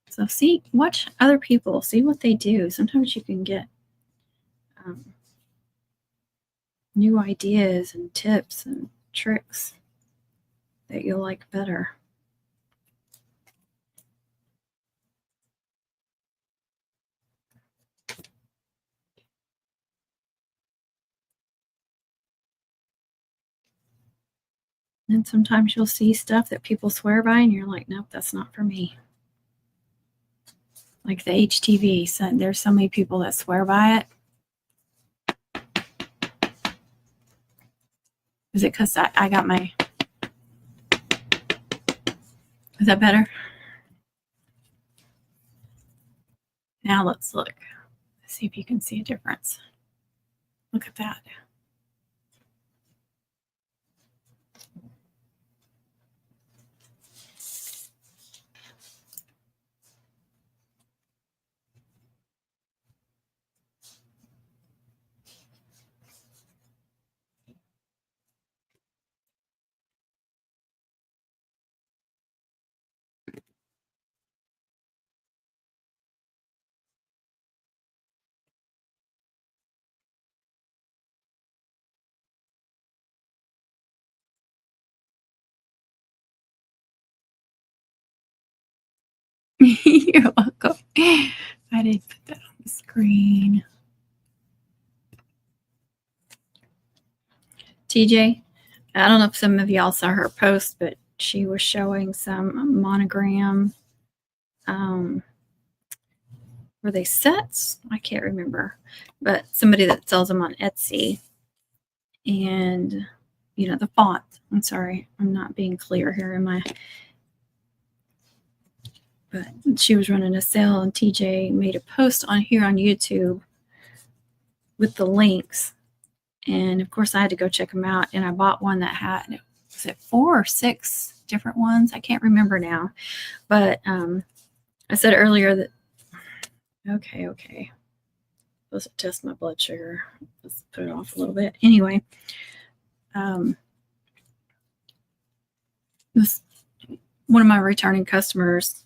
So see, watch other people, see what they do. Sometimes you can get new ideas and tips and tricks that you'll like better. And sometimes you'll see stuff that people swear by and you're like, nope, that's not for me. Like the HTV, so there's so many people that swear by it. Is it because I got my... Is that better? Now let's look. See if you can see a difference. Look at that. You're welcome. I did put that on the screen. TJ, I don't know if some of y'all saw her post, but she was showing some monogram. Were they sets? I can't remember, but somebody that sells them on Etsy. And, you know, the font. I'm sorry, I'm not being clear here in my. But she was running a sale, and TJ made a post on here on YouTube with the links. And of course, I had to go check them out. And I bought one that had, was it 4 or 6 different ones? I can't remember now. But I said earlier that, okay. Let's test my blood sugar. Let's put it off a little bit. Anyway, this one of my returning customers.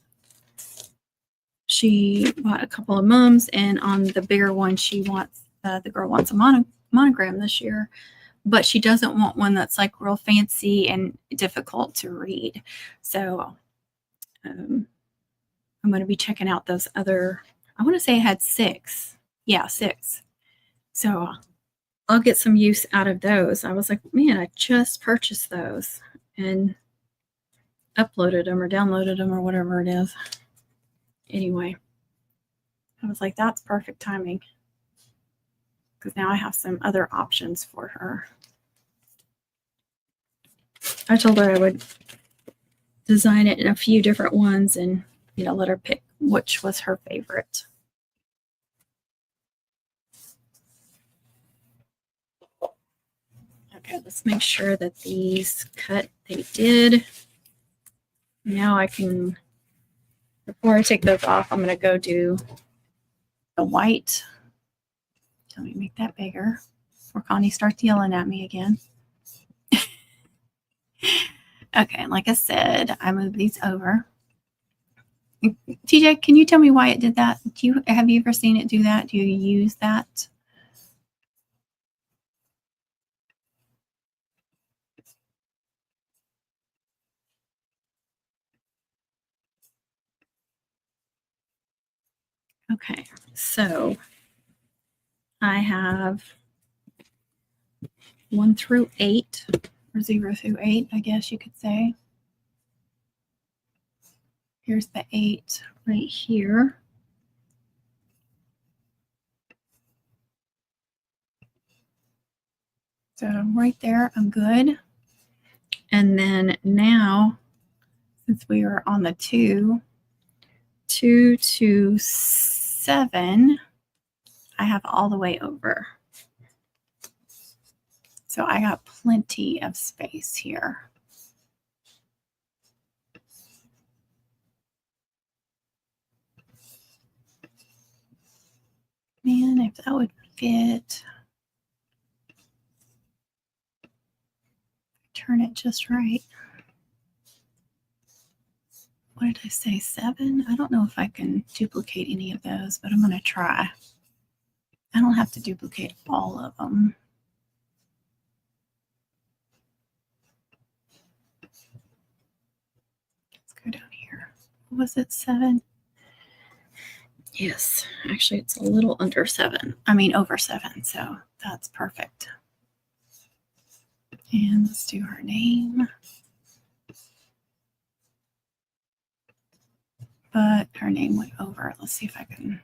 She bought a couple of mums, and on the bigger one, she wants the girl wants a monogram this year, but she doesn't want one that's like real fancy and difficult to read. So I'm going to be checking out those other. I want to say I had 6. Yeah, 6. So I'll get some use out of those. I was like, man, I just purchased those and uploaded them or downloaded them or whatever it is. Anyway, I was like, that's perfect timing, because now I have some other options for her. I told her I would design it in a few different ones and, you know, let her pick which was her favorite. Okay, let's make sure that these cut. They did. Now I can, before I take those off, I'm going to go do the white. Let me make that bigger before Connie starts yelling at me again. Okay, like I said, I moved these over. TJ, can you tell me why it did that? Have you ever seen it do that? Do you use that? Okay, so I have 1 through 8, or 0 through 8, I guess you could say. Here's the 8 right here. So right there, I'm good. And then now, since we are on the 2 to 7, I have all the way over. So I got plenty of space here. Man, if that would fit. Turn it just right. What did I say, 7? I don't know if I can duplicate any of those, but I'm going to try. I don't have to duplicate all of them. Let's go down here. Was it 7? Yes, actually it's a little under 7. I mean over 7, so that's perfect. And let's do her name. But her name went over. Let's see if I can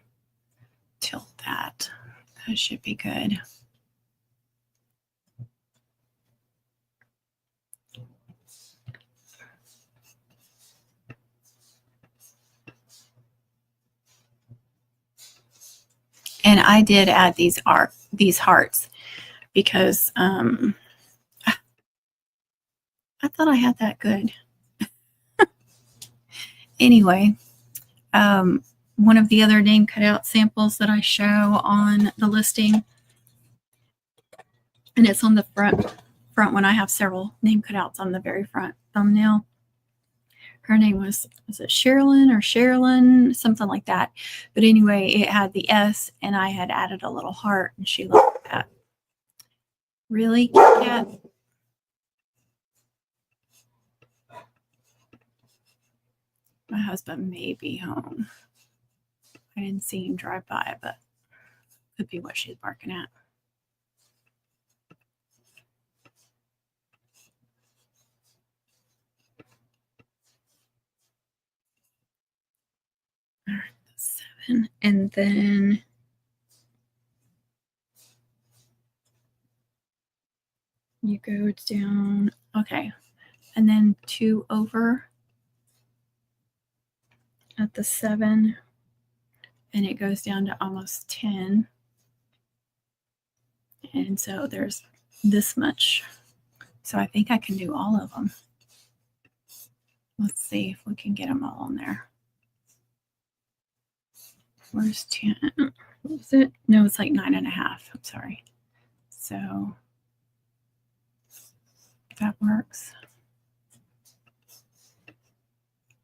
tilt that. That should be good. And I did add these hearts because I thought I had that good. Anyway, one of the other name cutout samples that I show on the listing, and it's on the front when I have several name cutouts on the very front thumbnail. Her name was it Sherilyn or Sherilyn, something like that. But anyway, it had the S, and I had added a little heart, and she looked at that. Really, Cat? My husband may be home. I didn't see him drive by, but could be what she's barking at. All right, 7, and then you go down. Okay, and then 2 over at the 7, and it goes down to almost 10. And so there's this much. So I think I can do all of them. Let's see if we can get them all on there. Where's 10? What was it? No, it's like 9.5. I'm sorry. So that works.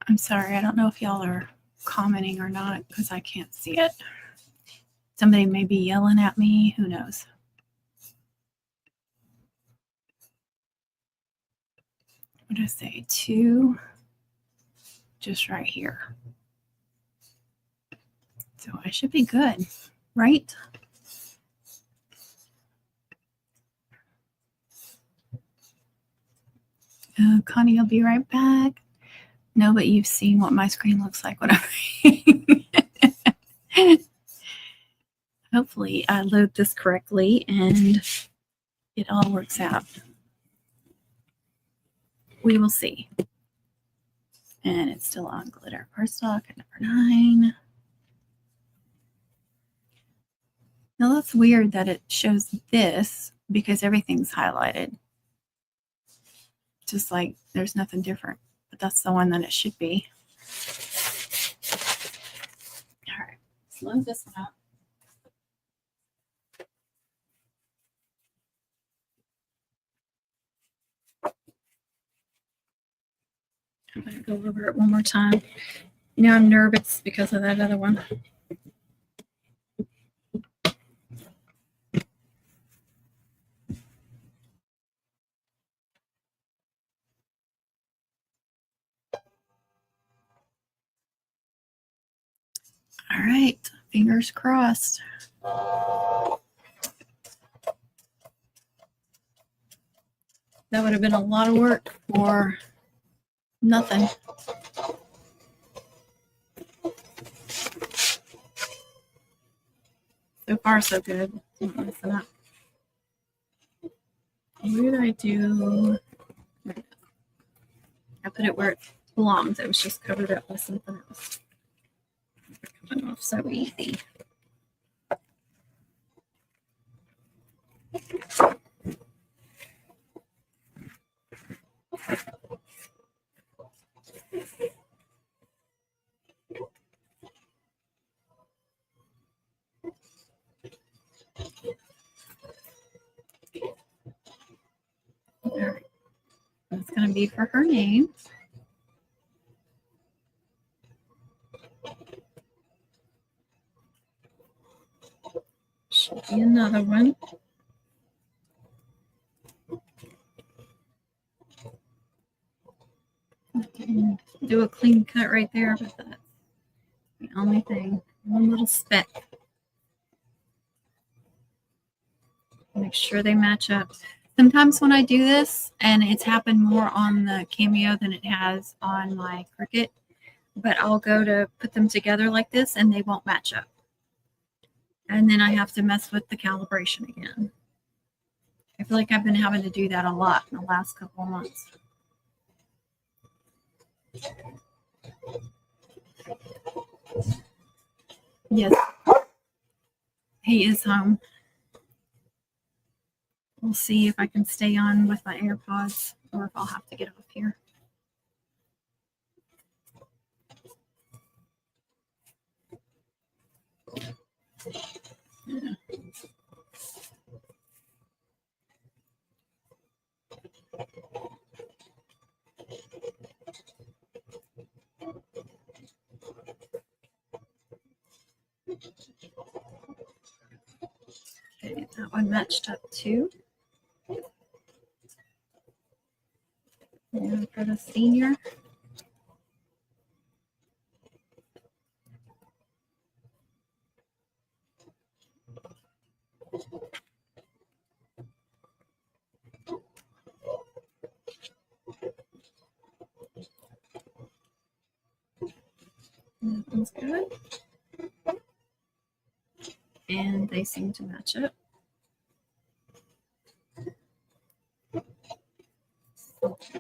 I'm sorry. I don't know if y'all are commenting or not because I can't see it. Somebody may be yelling at me. Who knows? What did I say? 2 just right here. So I should be good, right? Connie, I'll be right back. No, but you've seen what my screen looks like when I'm Hopefully I load this correctly and it all works out. We will see. And it's still on glitter cardstock at number 9. Now that's weird that it shows this because everything's highlighted. Just like there's nothing different, but that's the one that it should be. All right, let's load this one up. I'm going to go over it one more time. You know, I'm nervous because of that other one. All right, fingers crossed. That would have been a lot of work for nothing. So far, so good. Don't messing up. What did I do? I put it where it belongs. It was just covered up with something else. Coming off so easy. All right. That's going to be for her name. Should be another one. Do a clean cut right there, but that's the only thing. One little speck. Make sure they match up. Sometimes when I do this, and it's happened more on the Cameo than it has on my Cricut, but I'll go to put them together like this and they won't match up. And then I have to mess with the calibration again. I feel like I've been having to do that a lot in the last couple of months. Yes. He is home. We'll see if I can stay on with my AirPods or if I'll have to get off here. Yeah. Okay, that one matched up too. And for the senior, that one's good. And they seem to match up.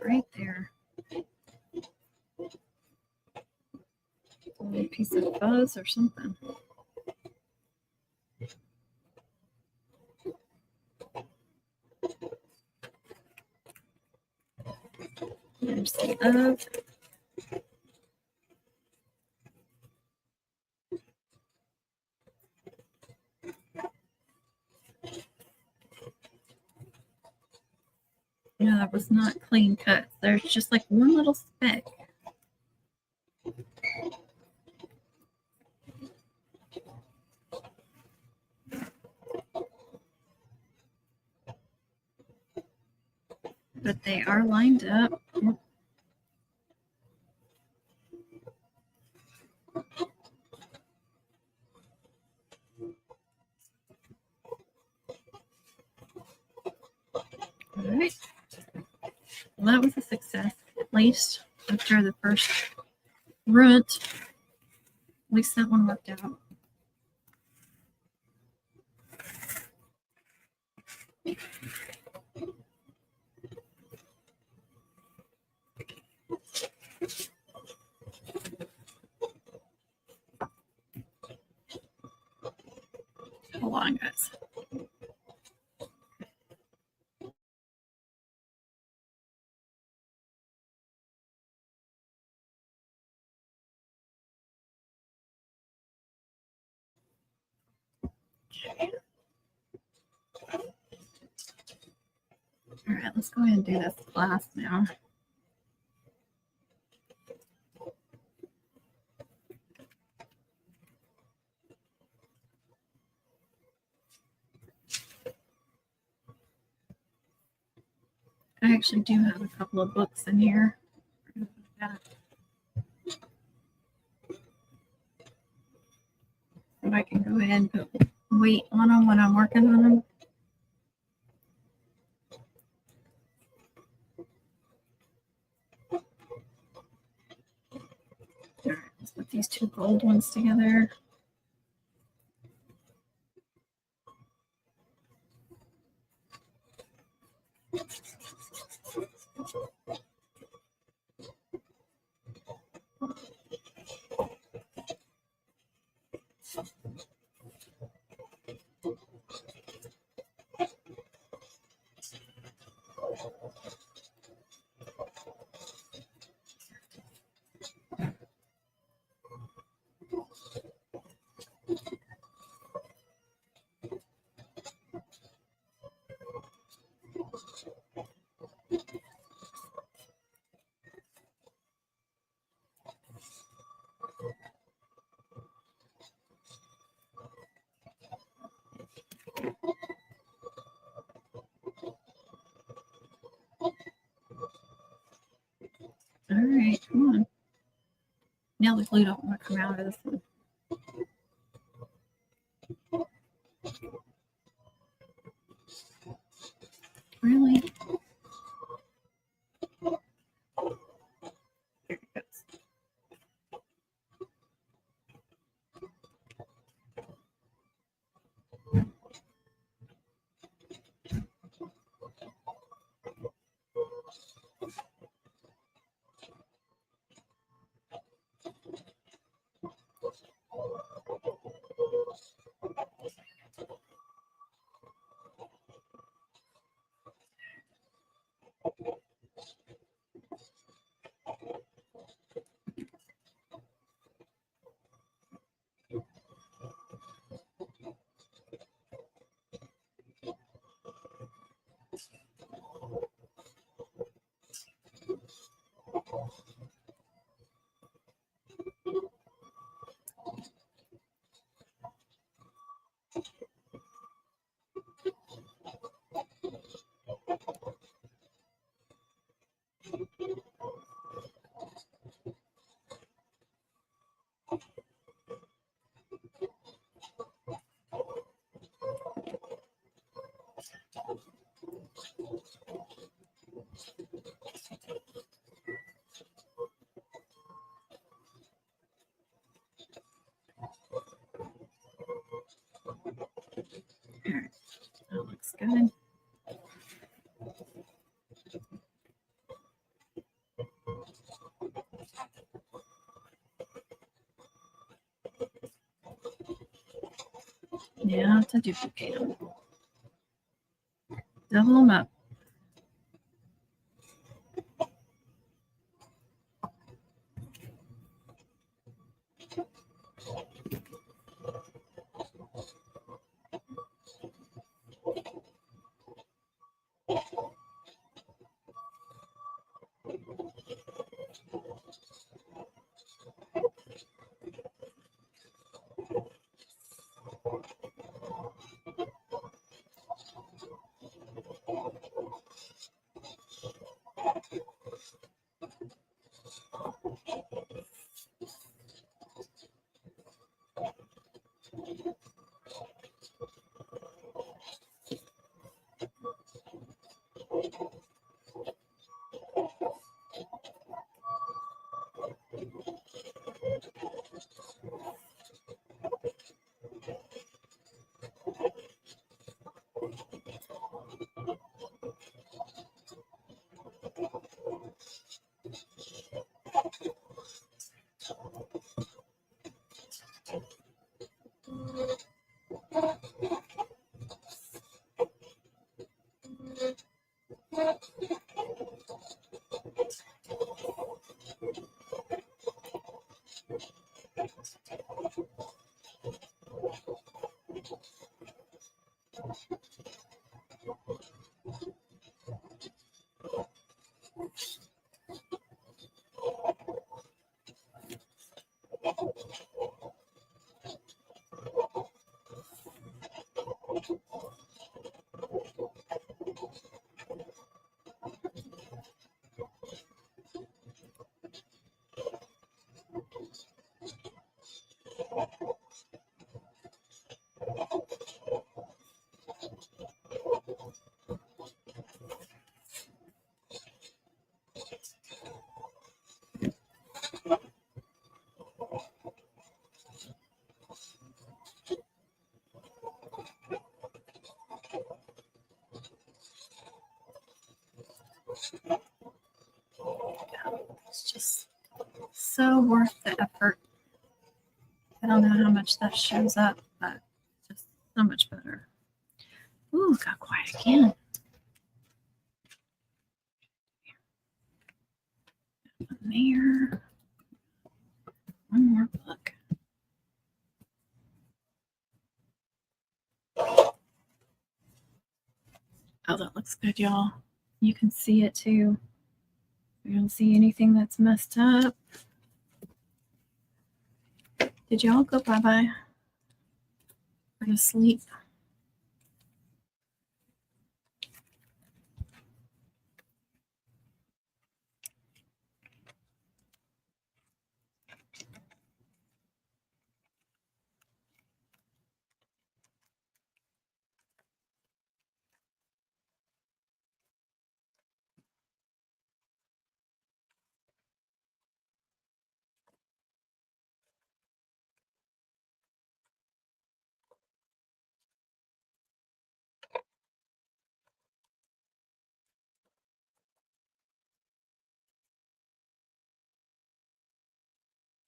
Right there. A little piece of fuzz or something. There's the of. Yeah, that was not clean cut. There's just like one little speck. But they are lined up. All right. Well, that was a success, at least after the first runt. At least that one worked out. Hold on, guys. Okay. All right, let's go ahead and do this glass now. I actually do have a couple of books in here. If I can go ahead and put weight on them when I'm working on them. All right, let's put these two gold ones together. All right, come on. Now the glue don't want to come out of this one. Really? There it goes. good. Yeah, to duplicate them. Double them up. It's just so worth the effort. I don't know how much that shows up, but just so much better. Ooh, got quiet again. There. One more book. Oh, that looks good, y'all. You can see it too. You don't see anything that's messed up. Did y'all go bye-bye or to sleep?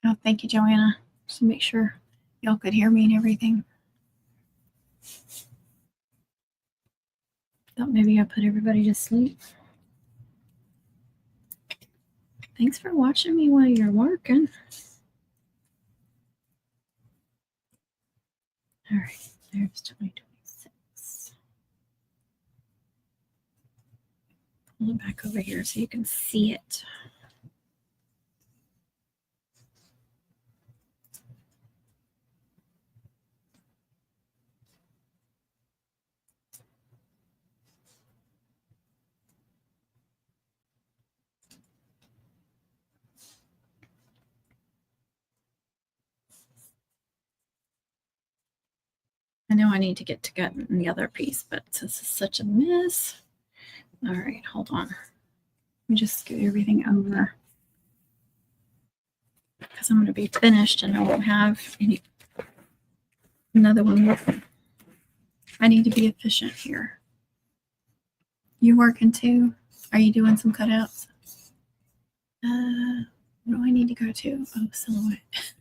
Oh, thank you, Joanna. Just to make sure y'all could hear me and everything. Thought maybe I put everybody to sleep. Thanks for watching me while you're working. All right, there's 2026. Pull it back over here so you can see it. I know I need to get to the other piece, but this is such a mess. All right, hold on. Let me just scoot everything over because I'm going to be finished and I won't have another one with me. I need to be efficient here. You working too? Are you doing some cutouts? What do I need to go to? Oh, silhouette.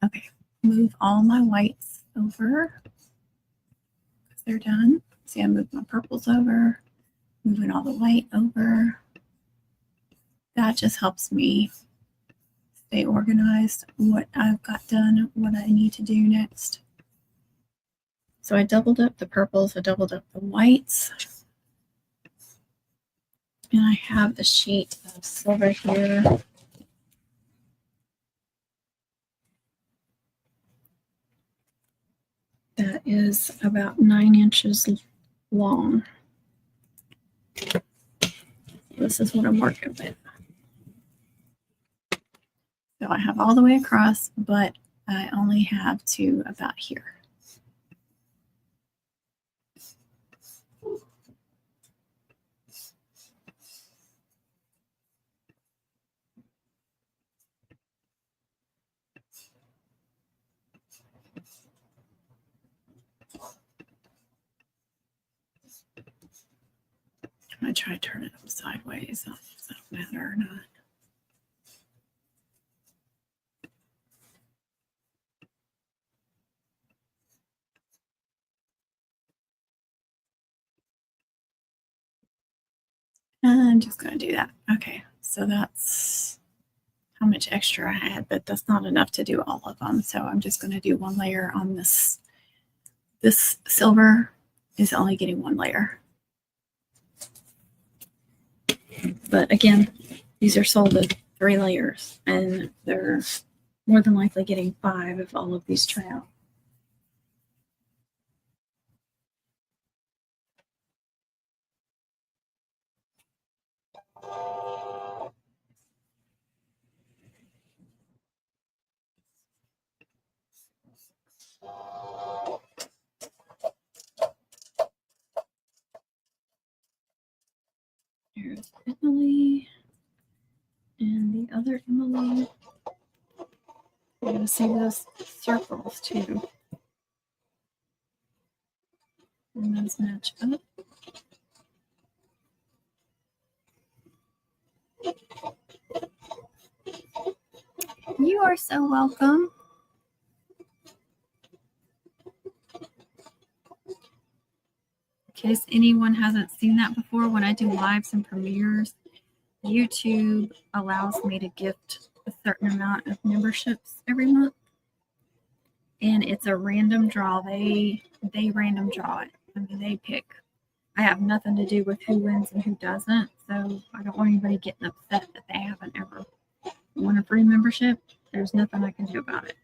Okay, move all my whites over because they're done. See, I moved my purples over, moving all the white over. That just helps me stay organized, what I've got done, what I need to do next. So I doubled up the purples, I doubled up the whites. And I have a sheet of silver here. That is about 9 inches long. This is what I'm working with. So I have all the way across, but I only have to about here. I'm going to try to turn it up sideways. Does that matter or not? I'm just going to do that. Okay, so that's how much extra I had, but that's not enough to do all of them. So I'm just going to do one layer on this. This silver is only getting one layer. But again, these are sold at 3 layers, and they're more than likely getting 5 if all of these try out. Here's Emily and the other Emily. I'm going to see those circles too. And those match up. You are so welcome. In case anyone hasn't seen that before, when I do lives and premieres, YouTube allows me to gift a certain amount of memberships every month. And it's a random draw. They random draw it. I mean, they pick. I have nothing to do with who wins and who doesn't. So I don't want anybody getting upset that they haven't ever won a free membership. There's nothing I can do about it.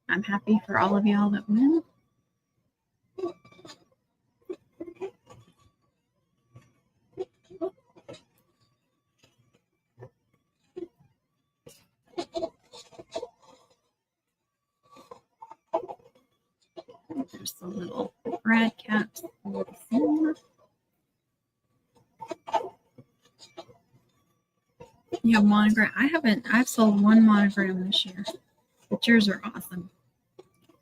I'm happy for all of y'all that win. There's the little brad caps. You have monogram. I've sold one monogram this year, but yours are awesome.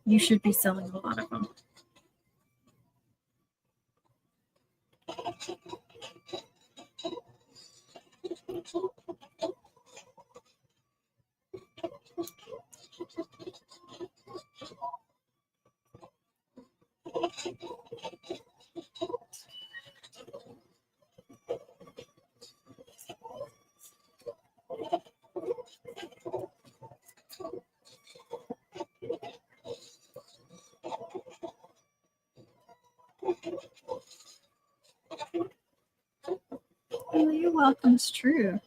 You should be selling a lot of them. Oh, you're welcome. It's true.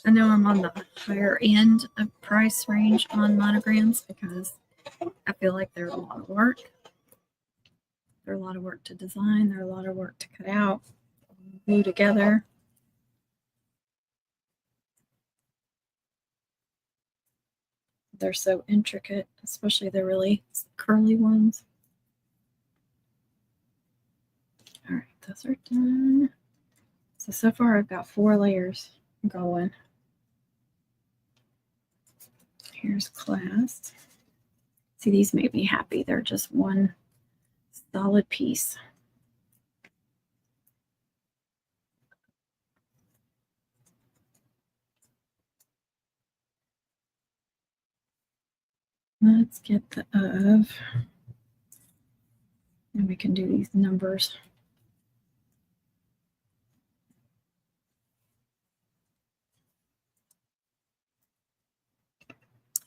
I know I'm on the higher end of price range on monograms because I feel like they're a lot of work. They're a lot of work to design. They're a lot of work to cut out, glue together. They're so intricate, especially the really curly ones. All right, those are done. So far I've got 4 layers. going. Here's class. See, these made me happy. They're just one solid piece. Let's get the of, and we can do these numbers.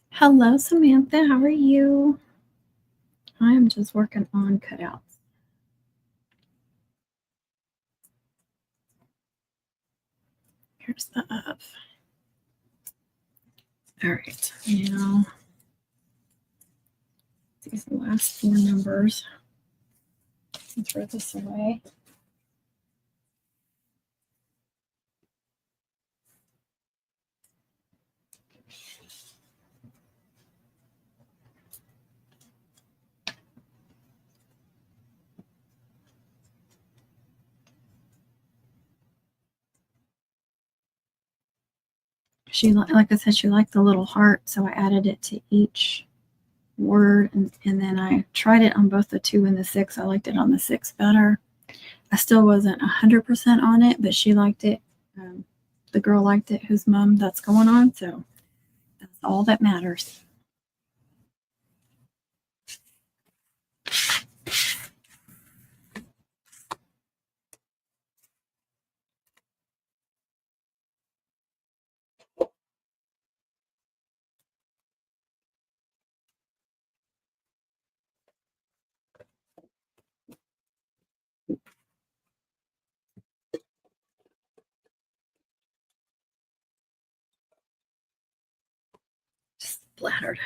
Hello, Samantha. How are you? I am just working on cutouts. Here's the of. All right, now these last four numbers. Let's throw this away. She, like I said, she liked the little heart, so I added it to each word, and then I tried it on both the 2 and the 6. I liked it on the 6 better. I still wasn't 100% on it, but she liked it. The girl liked it, whose mom that's going on, so that's all that matters. Just splattered.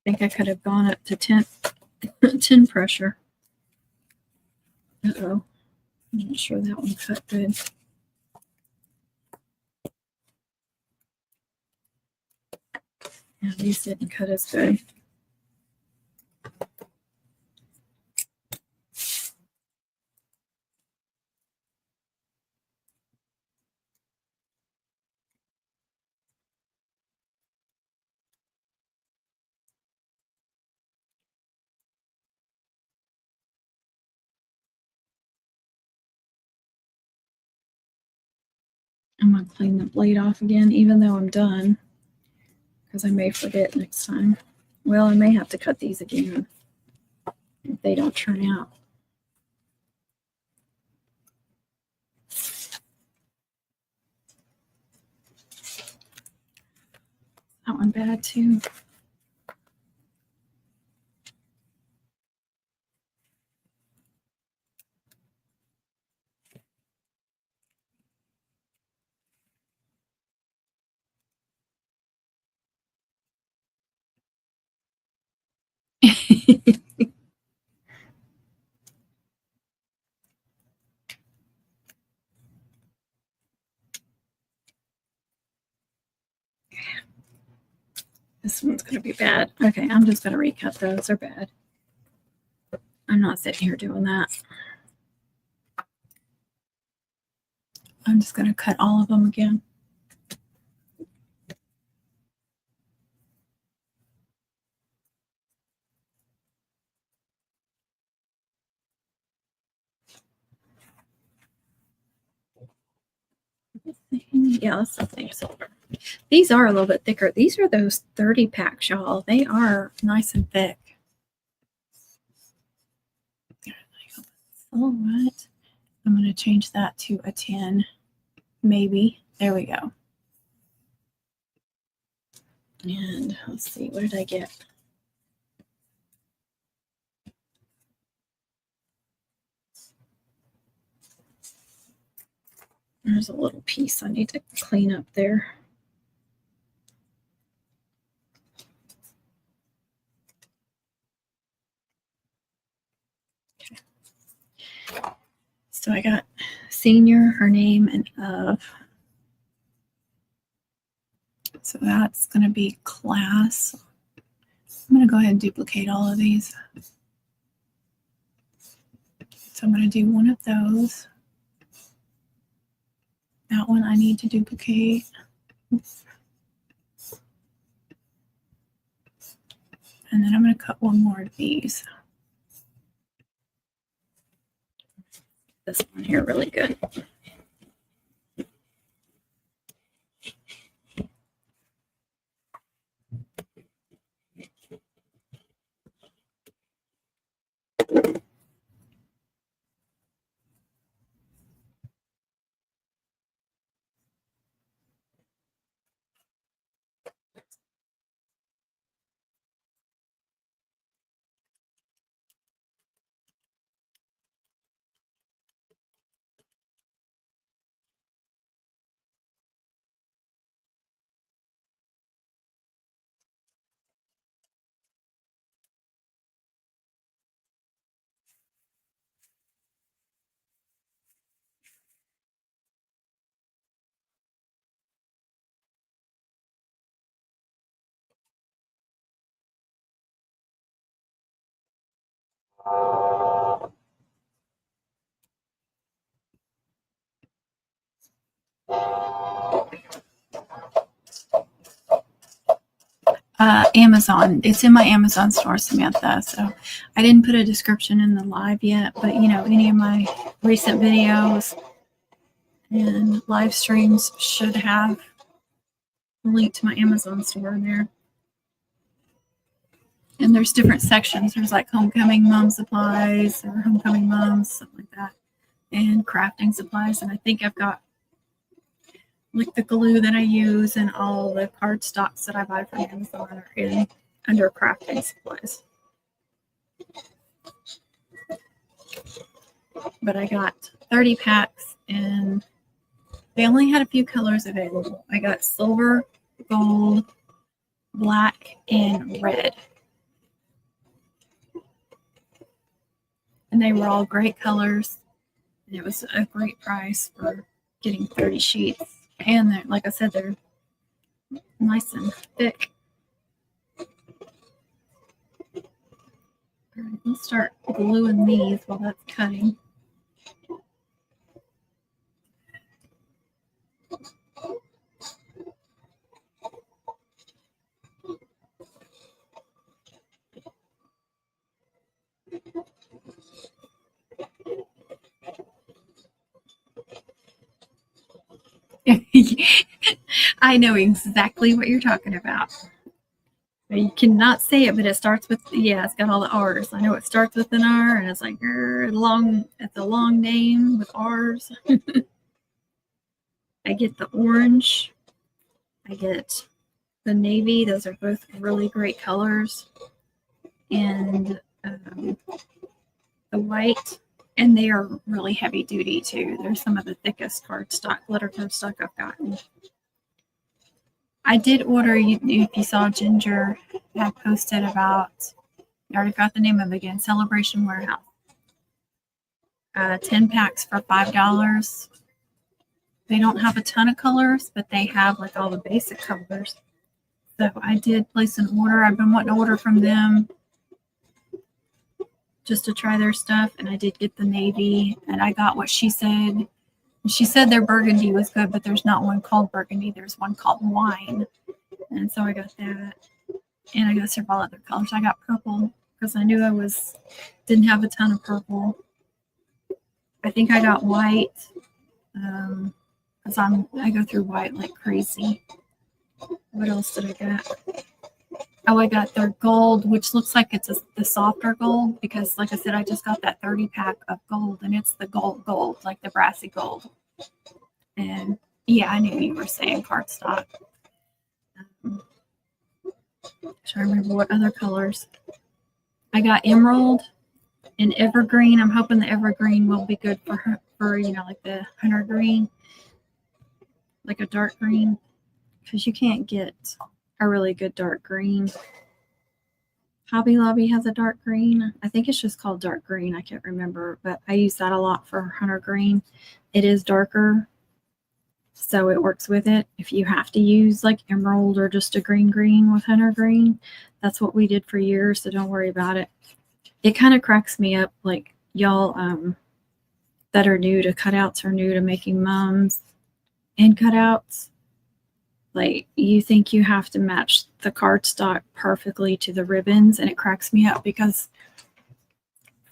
I think I could have gone up to 10, 10 pressure. Uh-oh. I'm not sure that one cut good. Yeah, these didn't cut as good. I'm going to clean the blade off again, even though I'm done, because I may forget next time. Well, I may have to cut these again if they don't turn out. That one bad too. This one's going to be bad. Okay, I'm just going to recut those. They're bad. I'm not sitting here doing that. I'm just going to cut all of them again. Yeah, let's say silver. These are a little bit thicker. These are those 30 packs, y'all. They are nice and thick. All right. I'm going to change that to a 10, maybe. There we go. And let's see, what did I get? There's a little piece I need to clean up there. Okay. So I got senior, her name, and of. So that's going to be class. I'm going to go ahead and duplicate all of these. So I'm going to do one of those. That one I need to duplicate. Oops. And then I'm going to cut one more of these. This one here really good. Amazon. It's in my Amazon store, Samantha. So I didn't put a description in the live yet, but you know, any of my recent videos and live streams should have a link to my Amazon store in there. And there's different sections. There's like homecoming mom supplies or homecoming moms, something like that, and crafting supplies. And I think I've got like the glue that I use and all the cardstocks that I buy from Amazon are in under crafting supplies. But I got 30 packs and they only had a few colors available. I got silver, gold, black, and red. And they were all great colors. And it was a great price for getting 30 sheets. And they're, like I said, they're nice and thick. All right, let's start gluing these while that's cutting. I know exactly what you're talking about. You cannot say it, but it starts with, yeah, it's got all the R's. I know it starts with an R, and it's like, it's a long name with R's. I get the orange. I get the navy. Those are both really great colors. And the white. And they are really heavy duty too. They're some of the thickest cardstock, glitter cardstock I've gotten. I did order, if you saw Ginger had posted about, I already got the name of it again, Celebration Warehouse. 10 packs for $5. They don't have a ton of colors, but they have like all the basic colors. So I did place an order. I've been wanting to order from them just to try their stuff, and I did get the navy, and I got what she said. She said their burgundy was good, but there's not one called burgundy. There's one called wine, and so I got that, and I got several other colors. I got purple because I knew didn't have a ton of purple. I think I got white because I go through white like crazy. What else did I get? Oh, I got their gold, which looks like it's the softer gold because, like I said, I just got that 30 pack of gold, and it's the gold, like the brassy gold. And yeah, I knew you were saying cardstock. Trying to remember what other colors. I got emerald and evergreen. I'm hoping the evergreen will be good for her, like the hunter green, like a dark green, because you can't get a really good dark green. Hobby Lobby has a dark green. I think it's just called dark green. I can't remember, but I use that a lot for hunter green. It is darker, so it works with it. If you have to use like emerald or just a green with hunter green, that's what we did for years, so don't worry about it. It kind of cracks me up, like y'all that are new to cutouts or new to making mums and cutouts. Like, you think you have to match the cardstock perfectly to the ribbons, and it cracks me up because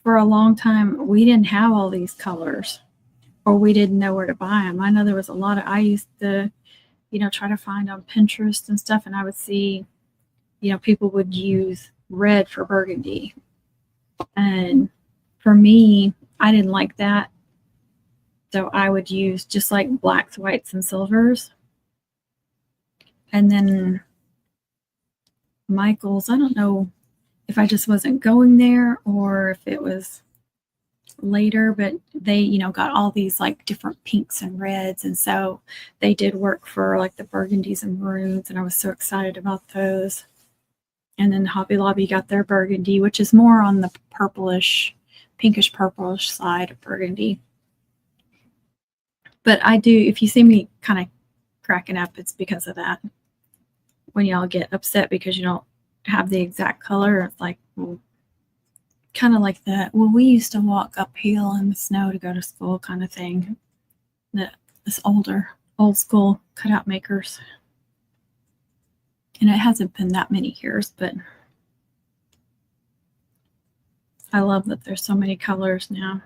for a long time we didn't have all these colors, or we didn't know where to buy them. I know there was a lot of, I used to, try to find on Pinterest and stuff, and I would see, people would use red for burgundy. And for me, I didn't like that. So I would use just like blacks, whites, and silvers. And then Michael's, I don't know if I just wasn't going there or if it was later, but they, got all these like different pinks and reds. And so they did work for like the burgundies and maroons. And I was so excited about those. And then Hobby Lobby got their burgundy, which is more on the purplish, pinkish purplish side of burgundy. But I do, if you see me kind of cracking up, it's because of that. When y'all get upset because you don't have the exact color, it's like, well, kind of like that. Well, we used to walk uphill in the snow to go to school kind of thing. This old school cutout makers. And it hasn't been that many years, but I love that there's so many colors now.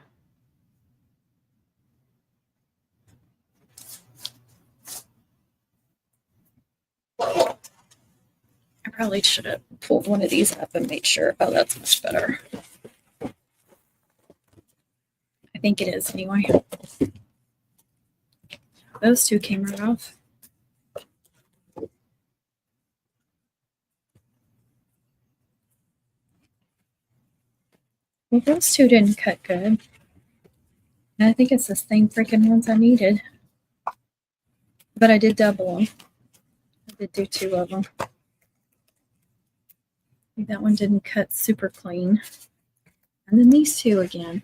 I probably should have pulled one of these up and made sure. Oh, that's much better. I think it is anyway. Those two came right off. Well, those two didn't cut good. And I think it's the same freaking ones I needed. But I did double them. I did do two of them. That one didn't cut super clean. And then these two again.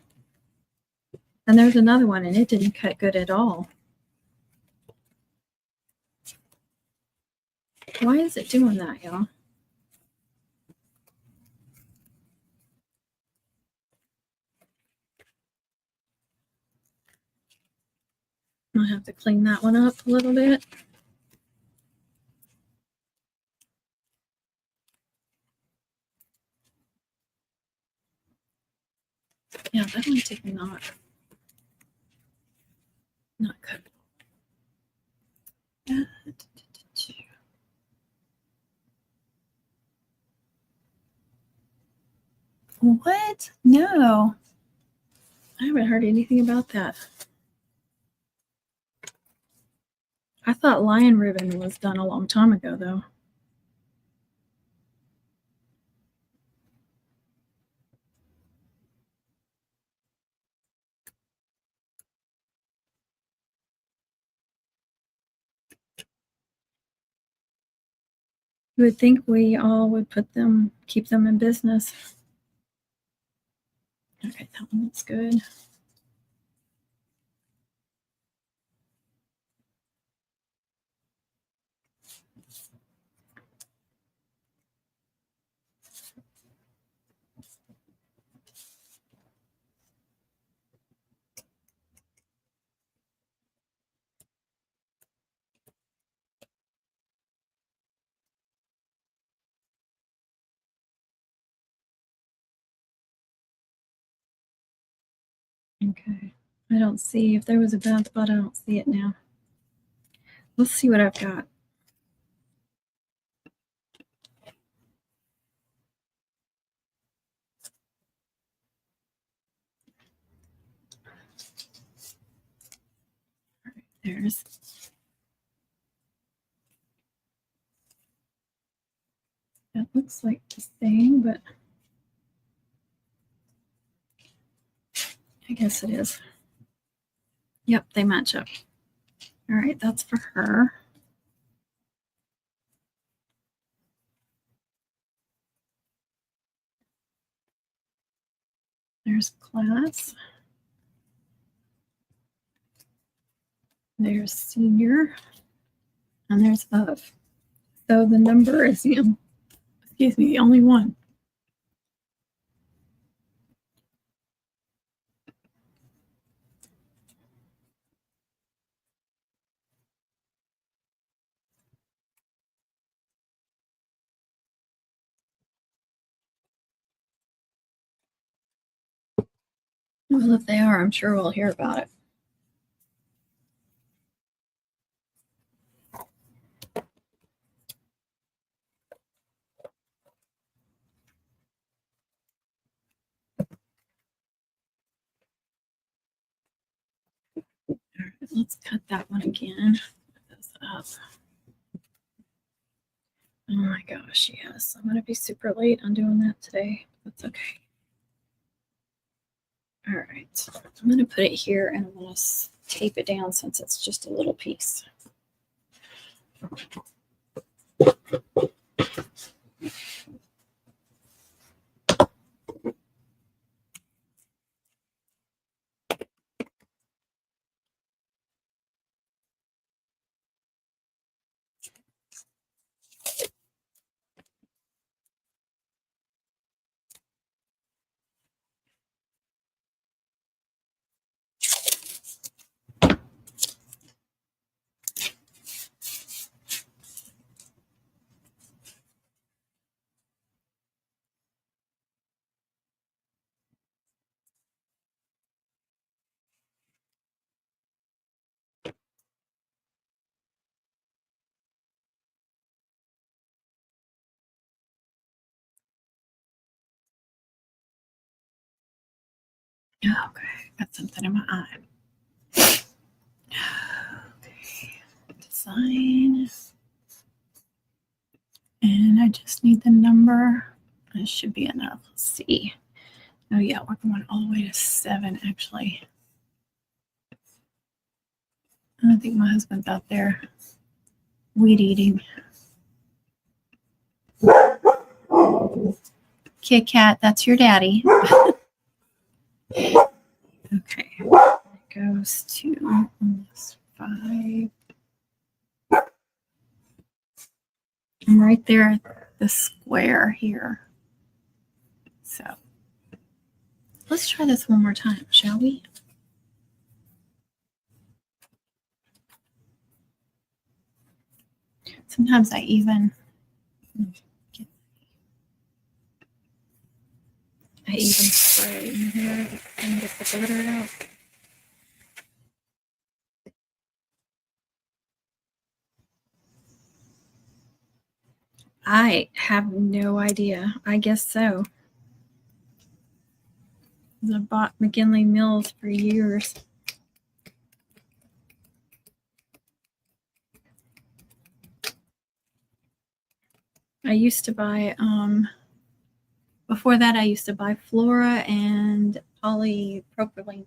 And there's another one, and it didn't cut good at all. Why is it doing that, y'all? I'll have to clean that one up a little bit. Yeah, that one did not cut. What? No. I haven't heard anything about that. I thought lion ribbon was done a long time ago, though. You would think we all would keep them in business. Okay, that one looks good. Okay. I don't see, if there was a bad spot, I don't see it now. Let's see what I've got. All right, there's. That looks like the same, but I guess it is. Yep, they match up. All right, that's for her. There's class. There's senior. And there's of. So the number is, excuse me, the only one. Well, if they are, I'm sure we'll hear about it. All right, let's cut that one again. Put this up. Oh my gosh, yes. I'm going to be super late on doing that today. That's okay. All right. I'm going to put it here and I'm going to tape it down since it's just a little piece. Okay, got something in my eye. Okay, design. And I just need the number. This should be enough. Let's see. Oh yeah, we're going all the way to 7 actually. I think my husband's out there weed eating. Kit Kat, that's your daddy. Okay, it goes to almost 5. I'm right there at the square here. So let's try this one more time, shall we? Sometimes I even spray in here and get the glitter out. I have no idea. I guess so. I bought McKinley Mills for years. I used to buy, before that, I used to buy Flora and polypropylene.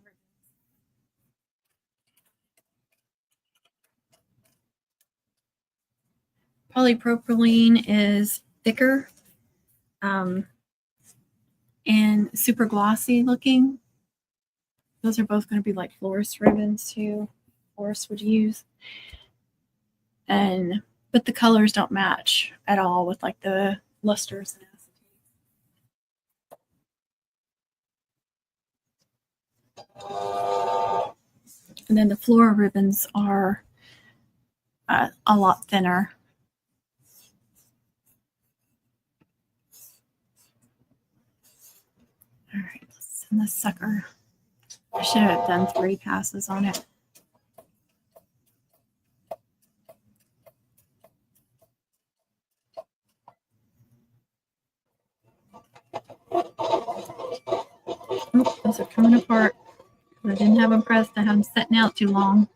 Polypropylene is thicker and super glossy looking. Those are both going to be like florist ribbons too. Florists would use. But the colors don't match at all with like the lusters and acetate. And then the Flora ribbons are a lot thinner. All right, let's send this sucker. I should have done 3 passes on it. Oh, those are coming apart. I didn't have them pressed. I had them setting out too long.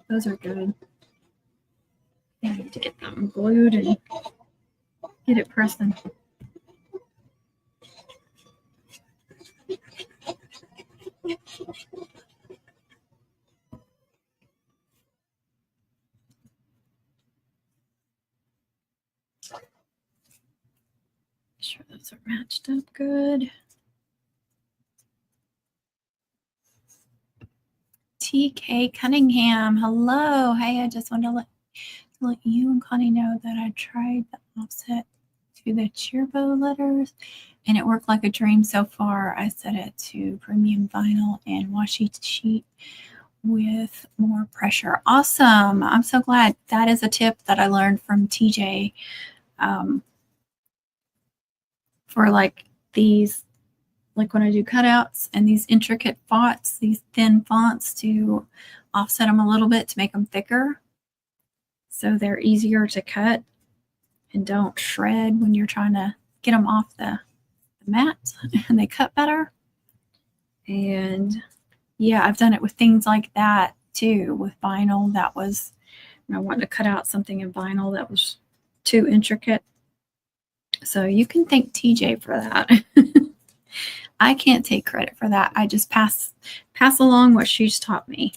Those are good. I need to get them glued and get it pressing. Make sure those are matched up good. TK Cunningham, hello. Hey, I just want to let you and Connie know that I tried the offset to the Cheerbo letters and it worked like a dream so far. I set it to premium vinyl and washi sheet with more pressure. Awesome. I'm so glad. That is a tip that I learned from TJ for like these like when I do cutouts and these intricate fonts, these thin fonts, to offset them a little bit to make them thicker so they're easier to cut and don't shred when you're trying to get them off the mat, and they cut better. And yeah, I've done it with things like that too, with vinyl. That was, I wanted to cut out something in vinyl that was too intricate. So you can thank TJ for that. I can't take credit for that. I just pass along what she's taught me.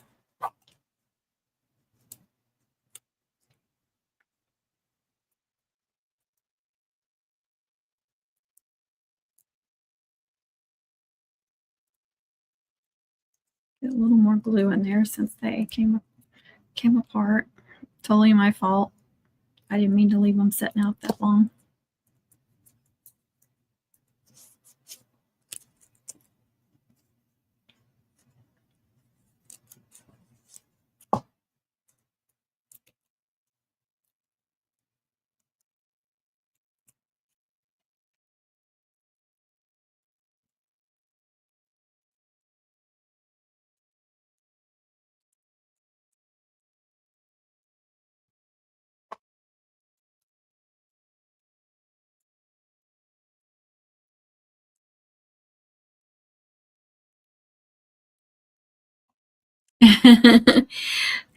Get a little more glue in there since they came apart. Totally my fault. I didn't mean to leave them sitting out that long.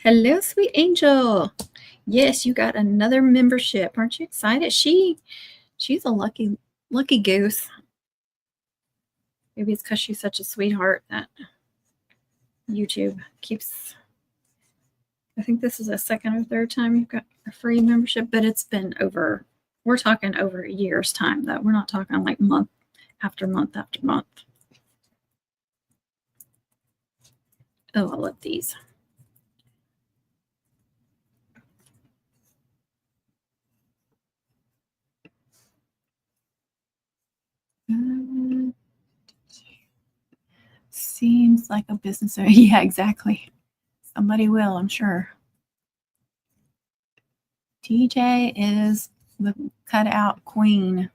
Hello, sweet angel. Yes, you got another membership. Aren't you excited? She's a lucky goose. Maybe it's because she's such a sweetheart that YouTube keeps. I think this is the second or third time you've got a free membership, but it's been over. We're talking over a year's time, though. We're not talking like month after month after month. Oh, I love these. Seems like a business owner. Yeah, exactly. Somebody will, I'm sure. TJ is the cutout queen.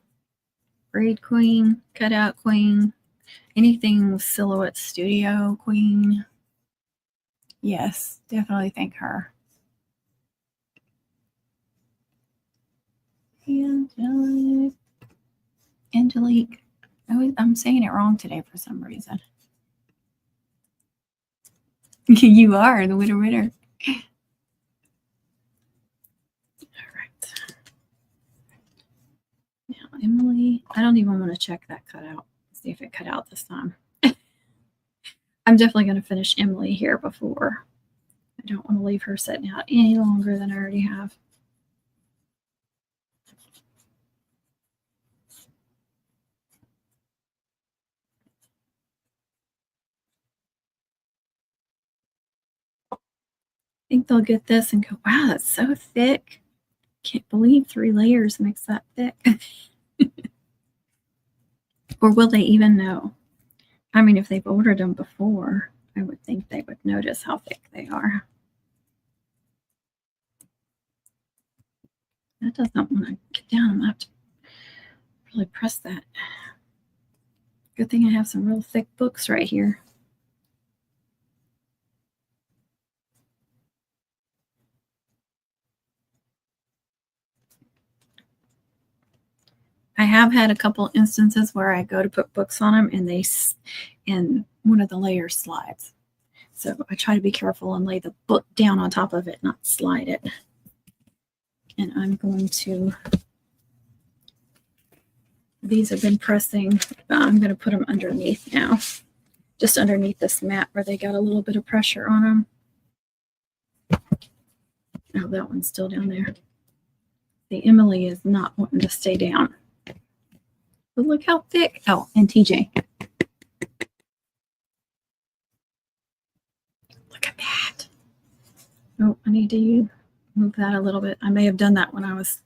Braid queen, cutout queen, anything with Silhouette Studio queen. Yes, definitely thank her. Angelique. I'm saying it wrong today for some reason. You are the winner. All right. Now, Emily, I don't even want to check that cutout. See if it cut out this time. I'm definitely going to finish Emily here before. I don't want to leave her sitting out any longer than I already have. I think they'll get this and go, wow, that's so thick. Can't believe 3 layers makes that thick. Or will they even know? I mean, if they've ordered them before, I would think they would notice how thick they are. That doesn't want to get down. I'm going to have to really press that. Good thing I have some real thick books right here. I have had a couple instances where I go to put books on them and one of the layers slides. So I try to be careful and lay the book down on top of it, not slide it. And I'm going to, these have been pressing, but I'm going to put them underneath now, just underneath this mat where they got a little bit of pressure on them. Oh, that one's still down there. The Emily is not wanting to stay down. But look how thick. Oh, and TJ. Look at that. Oh, I need to move that a little bit. I may have done that when I was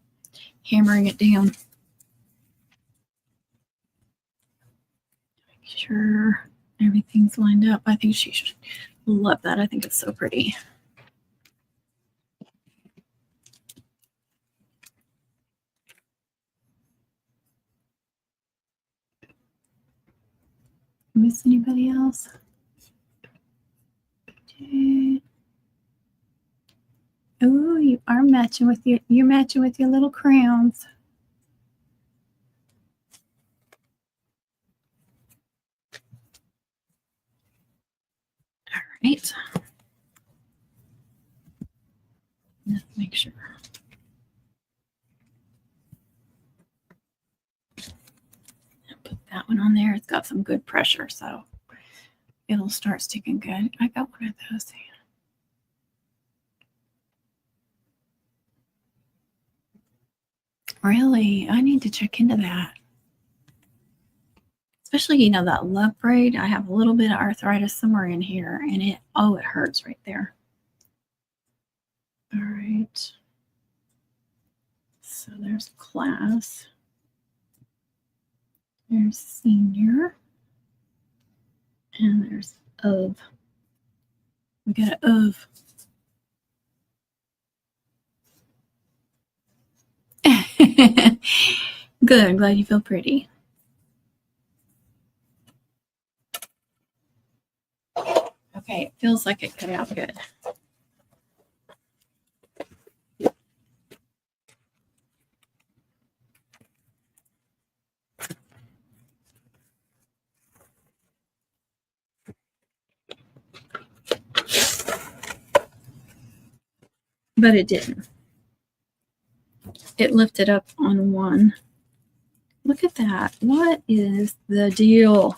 hammering it down. Make sure everything's lined up. I think she should love that. I think it's so pretty. Miss anybody else? Okay. Oh, you are matching with you're matching with your little crowns. All right. Let's make sure. Put that one on there. It's got some good pressure, so it'll start sticking good. I got one of those. Really? I need to check into that. Especially, you know, that love braid. I have a little bit of arthritis somewhere in here, and it hurts right there. All right. So there's class. There's senior. And there's of. We got an of. Good. I'm glad you feel pretty. Okay, it feels like it cut out good. But it didn't. It lifted up on one. Look at that. What is the deal?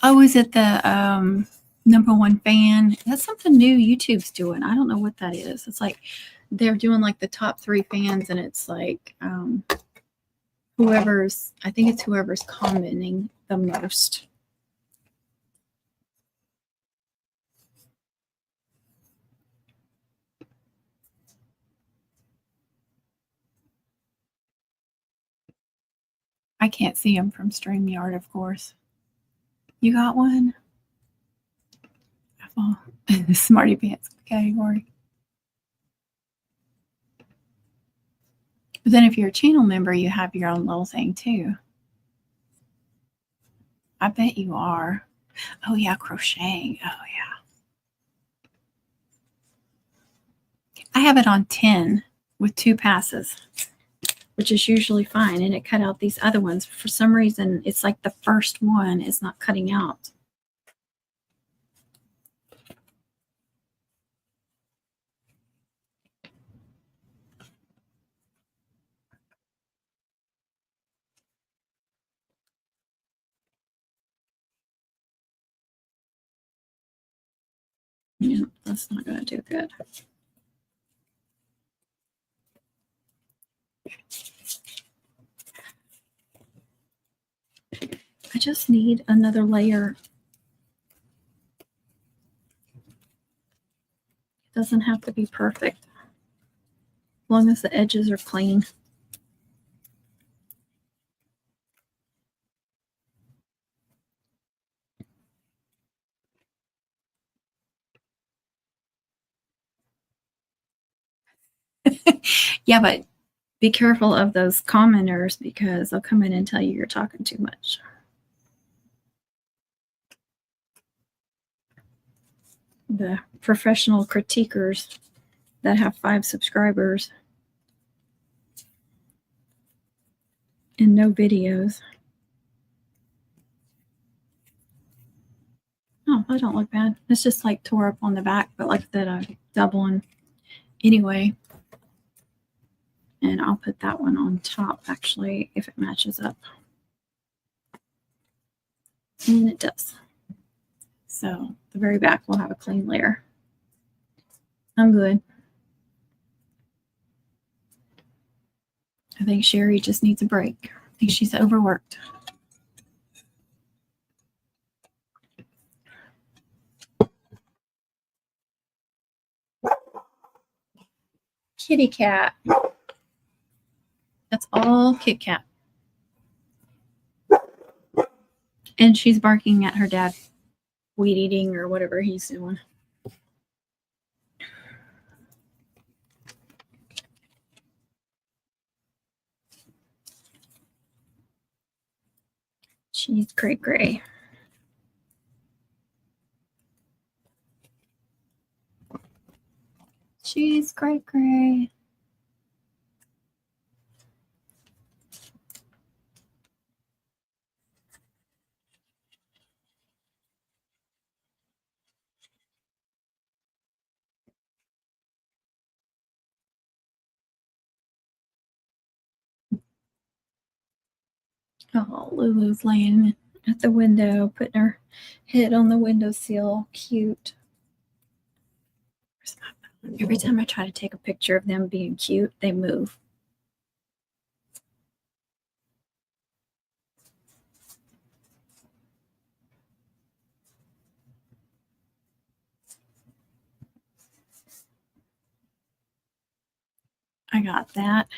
Oh, is it the #1 fan? That's something new YouTube's doing. I don't know what that is. It's like they're doing like the top 3 fans, and it's like I think it's whoever's commenting the most. I can't see them from StreamYard, of course. You got one? Oh, the Smarty Pants category. But then if you're a channel member, you have your own little thing too. I bet you are. Oh yeah, crocheting. Oh yeah. I have it on 10 with 2 passes, which is usually fine. And it cut out these other ones. For some reason, it's like the first one is not cutting out. Yeah, that's not going to do good. I just need another layer. It doesn't have to be perfect, as long as the edges are clean. Yeah, but be careful of those commenters because they'll come in and tell you you're talking too much. The professional critiquers that have 5 subscribers and no videos. Oh, that don't look bad. It's just like tore up on the back, but like that doubling anyway. And I'll put that one on top actually if it matches up. And it does. So the very back will have a clean layer. I'm good. I think Sherry just needs a break. I think she's overworked. Kitty cat. That's all Kit Kat. And she's barking at her dad, weed eating or whatever he's doing. She's gray. She's gray. Oh, Lulu's laying at the window, putting her head on the windowsill. Cute. Every time I try to take a picture of them being cute, they move. I got that.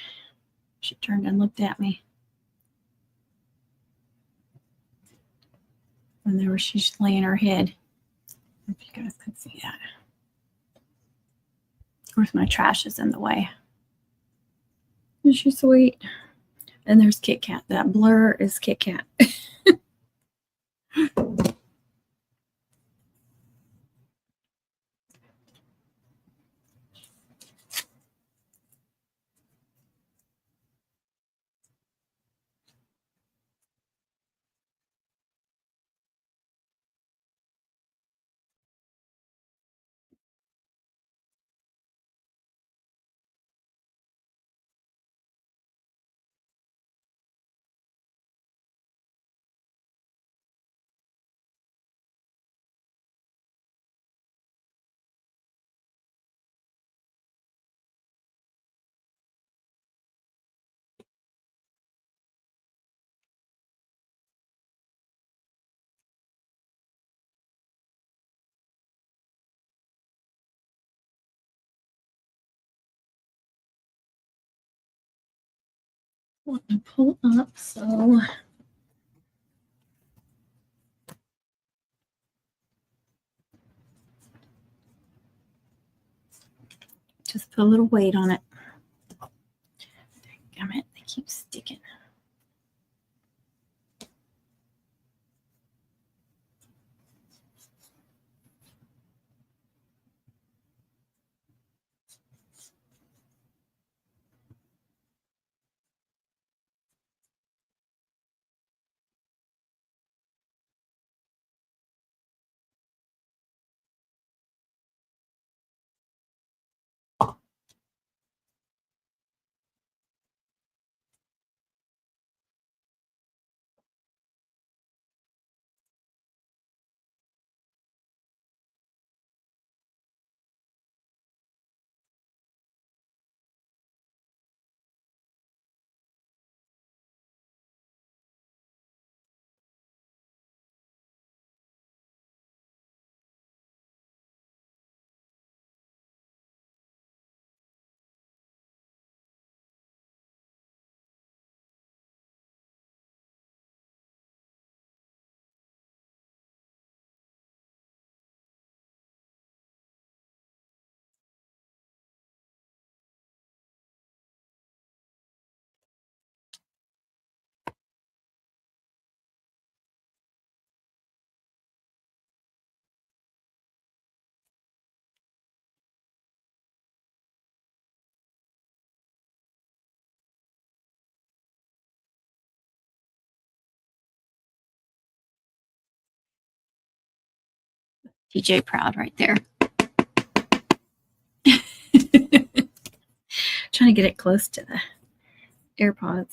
She turned and looked at me. And there she's laying her head. If you guys could see that. Of course, my trash is in the way. Is she sweet? And there's Kit Kat. That blur is Kit Kat. Let me pull up so just put a little weight on it. Damn it, they keep sticking. TJ proud right there. Trying to get it close to the AirPods.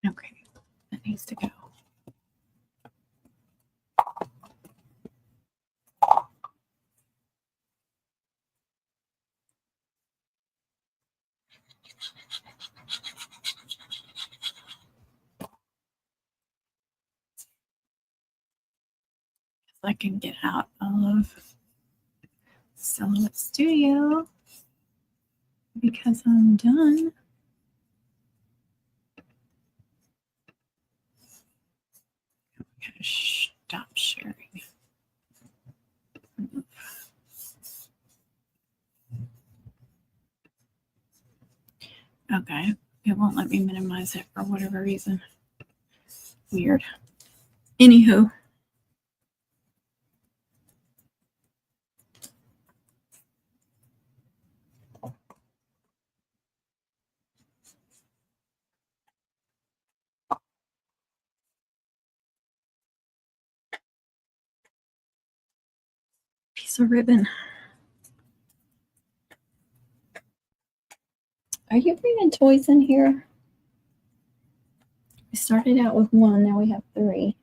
Okay, that needs to go. I can get out of Silhouette Studio because I'm done. Stop sharing. Okay, it won't let me minimize it for whatever reason. Weird. Anywho. Piece of ribbon. Are you bringing toys in here? We started out with one, now we have 3.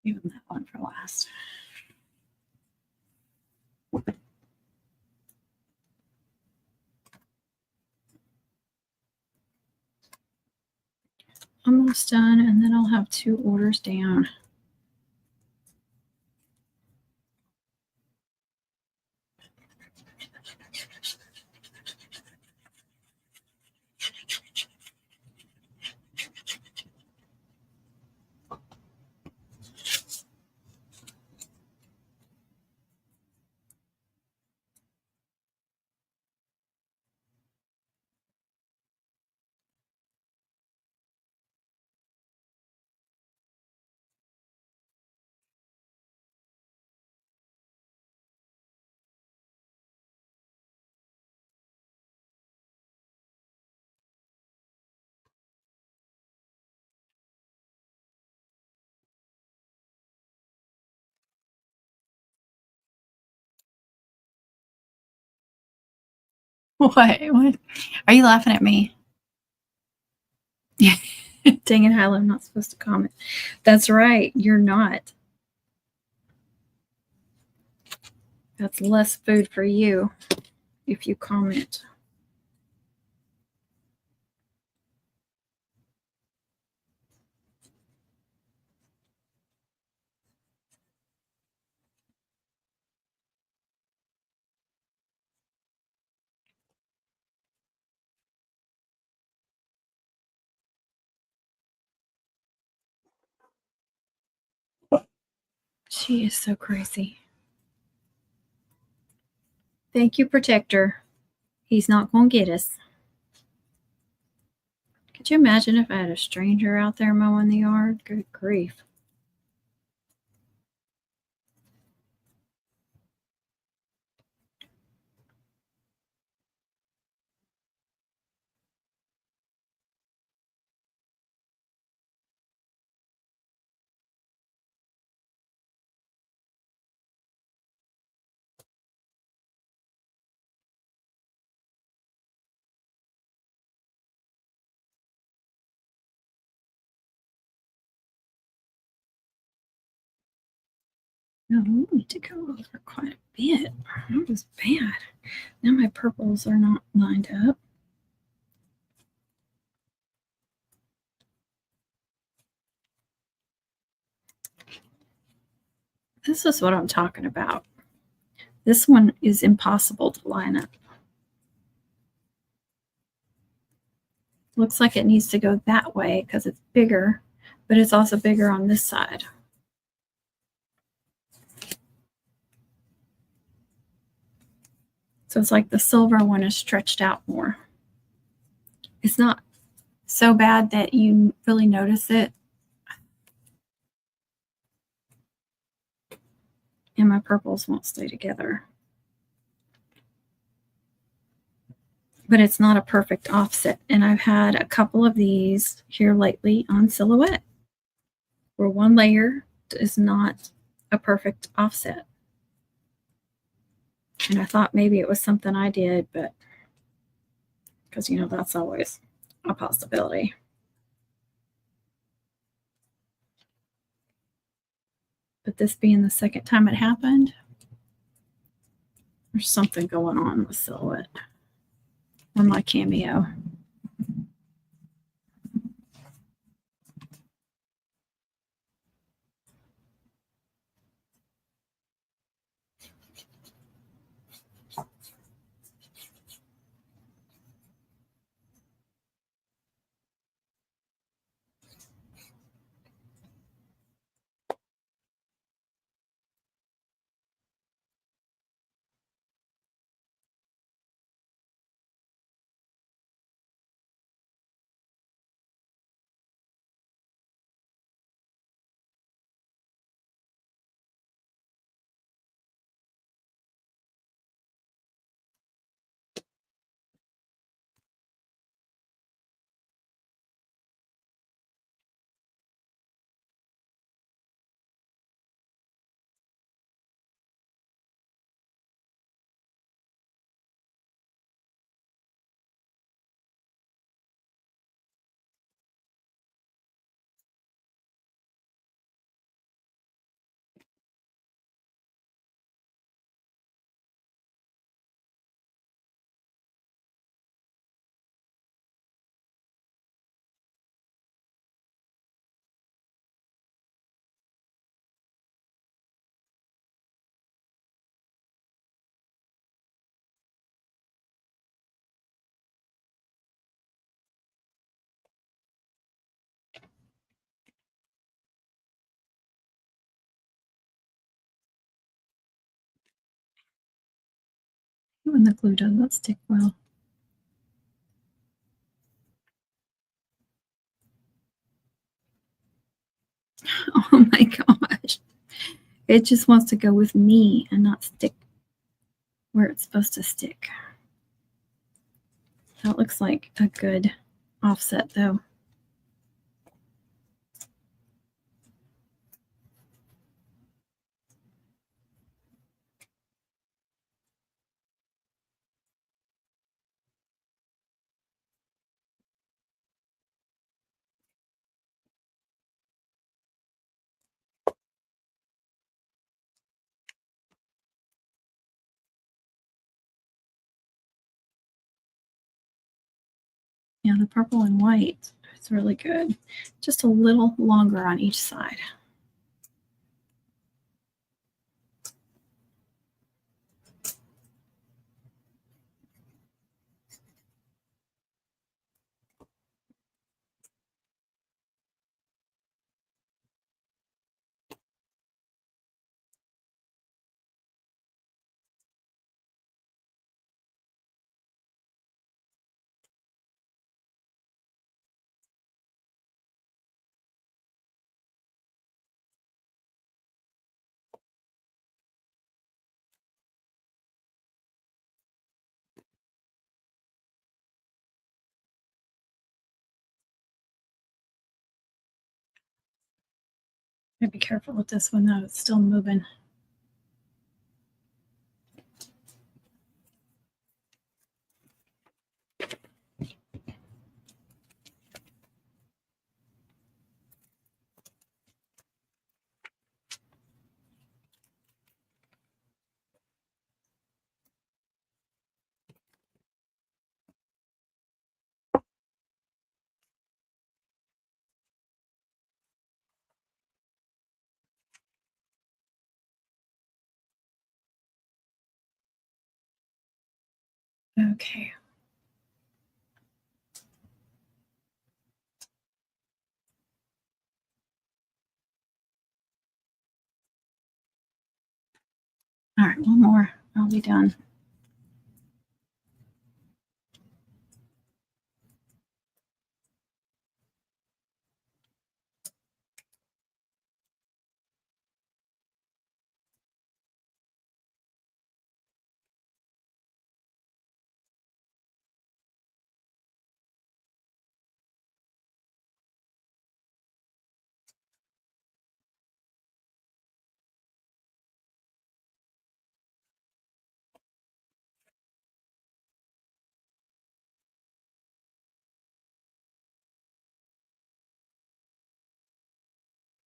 Even that one for last. Almost done, and then I'll have 2 orders down. What? Are you laughing at me? Dang it, Hyla, I'm not supposed to comment. That's right, you're not. That's less food for you if you comment. She is so crazy. Thank you, Protector. He's not going to get us. Could you imagine if I had a stranger out there mowing the yard? Good grief. No, I need to go over quite a bit. That was bad. Now my purples are not lined up. This is what I'm talking about. This one is impossible to line up. Looks like it needs to go that way because it's bigger, but it's also bigger on this side. So it's like the silver one is stretched out more. It's not so bad that you really notice it. And my purples won't stay together. But it's not a perfect offset. And I've had a couple of these here lately on silhouette where one layer is not a perfect offset. And I thought maybe it was something I did, but because, you know, that's always a possibility. But this being the second time it happened, there's something going on with silhouette or my Cameo. When the glue doesn't stick well. Oh my gosh. It just wants to go with me and not stick where it's supposed to stick. That looks like a good offset though. Yeah, the purple and white is really good. Just a little longer on each side. Gotta be careful with this one though, it's still moving. Okay. All right, one more. I'll be done.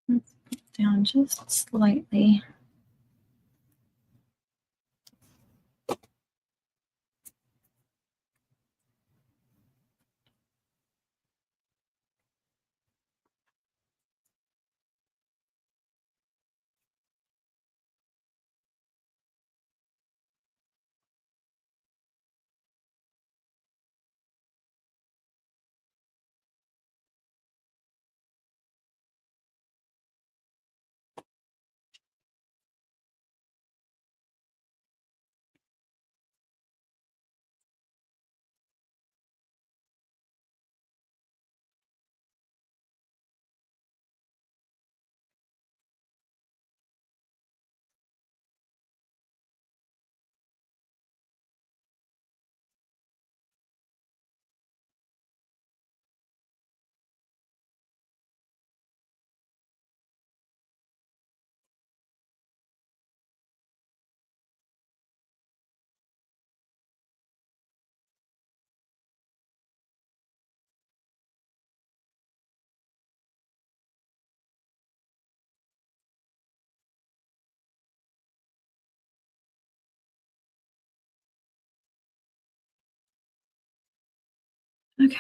Let's put it down just slightly. Okay.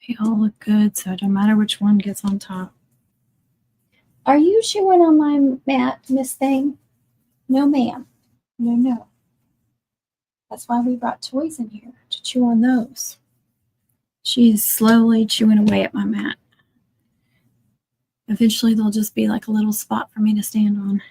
They all look good, so it don't matter which one gets on top. Are you chewing on my mat, Miss Thing? No, ma'am. No, no. That's why we brought toys in here, to chew on those. She's slowly chewing away at my mat. Eventually, they'll just be like a little spot for me to stand on.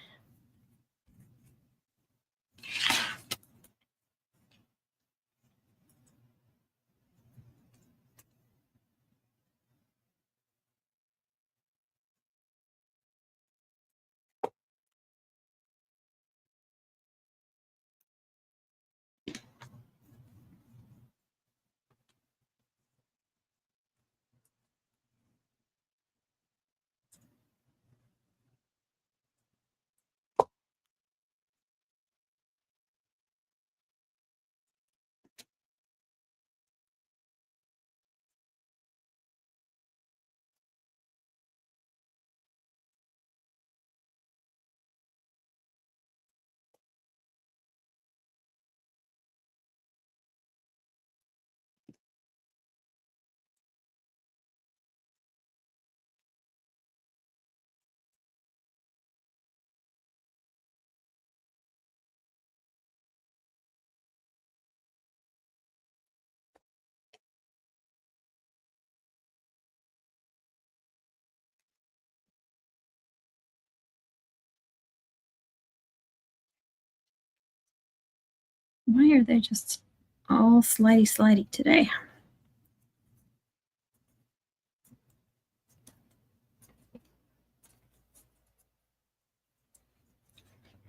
Why are they just all slidey today?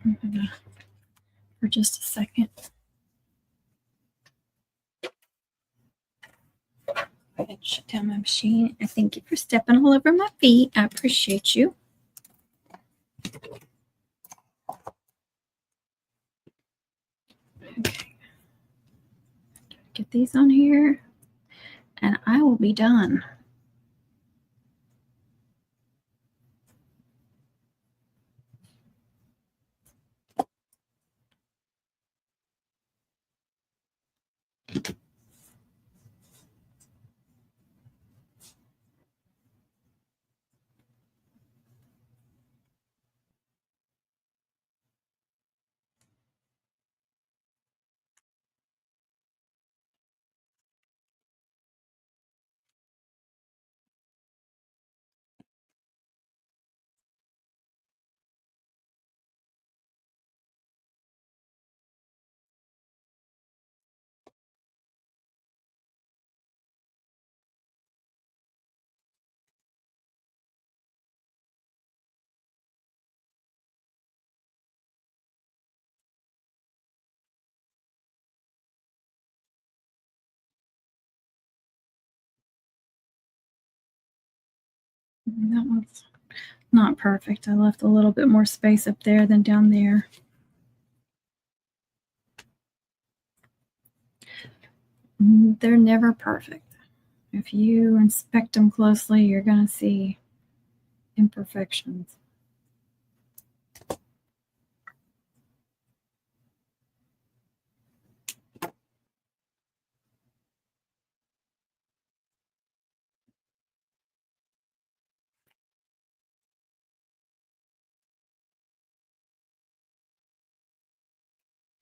I'm gonna, for just a second, go ahead and shut down my machine. I thank you for stepping all over my feet. I appreciate you. Okay. Get these on here, and I will be done. That one's not perfect. I left a little bit more space up there than down there. They're never perfect. If you inspect them closely, you're going to see imperfections.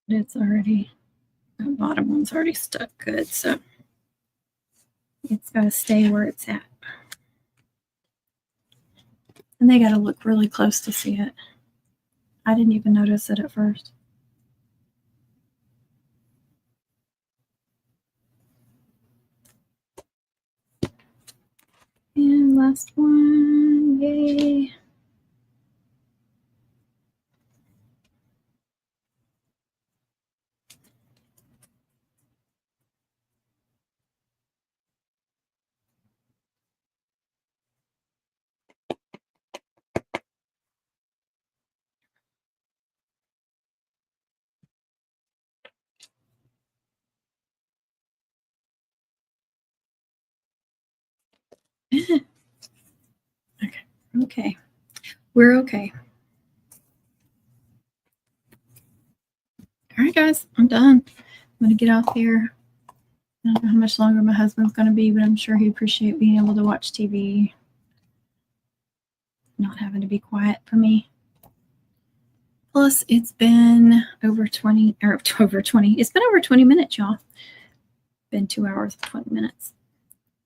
It's already, the bottom one's already stuck good, so it's got to stay where it's at. And they got to look really close to see it. I didn't even notice it at first. And last one, yay. Okay. We're okay. All right, guys, I'm done. I'm going to get off here. I don't know how much longer my husband's going to be, but I'm sure he'd appreciate being able to watch TV, not having to be quiet for me. Plus, it's been over 20, it's been over 20 minutes, y'all. Been 2 hours and 20 minutes.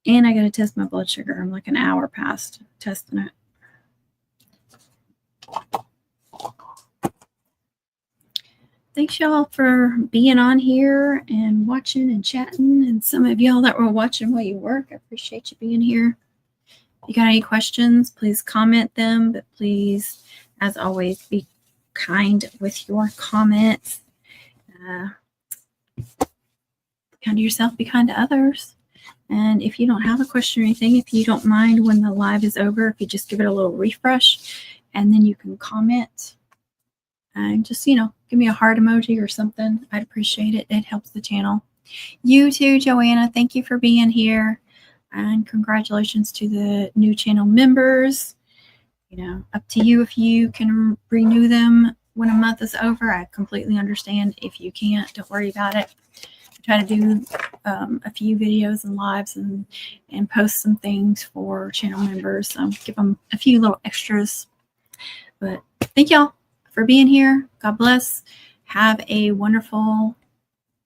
And I got to test my blood sugar. I'm like an hour past testing it. Thanks, y'all, for being on here and watching and chatting. And some of y'all that were watching while you work, I appreciate you being here. If you got any questions, please comment them. But please, as always, be kind with your comments. Kind to yourself, be kind to others. And if you don't have a question or anything, if you don't mind when the live is over, if you just give it a little refresh and then you can comment and just, give me a heart emoji or something. I'd appreciate it. It helps the channel. You too, Joanna. Thank you for being here. And congratulations to the new channel members. Up to you if you can renew them when a month is over. I completely understand. If you can't, don't worry about it. I try to do a few videos and lives and post some things for channel members. Give them a few little extras. But thank y'all for being here. God bless. Have a wonderful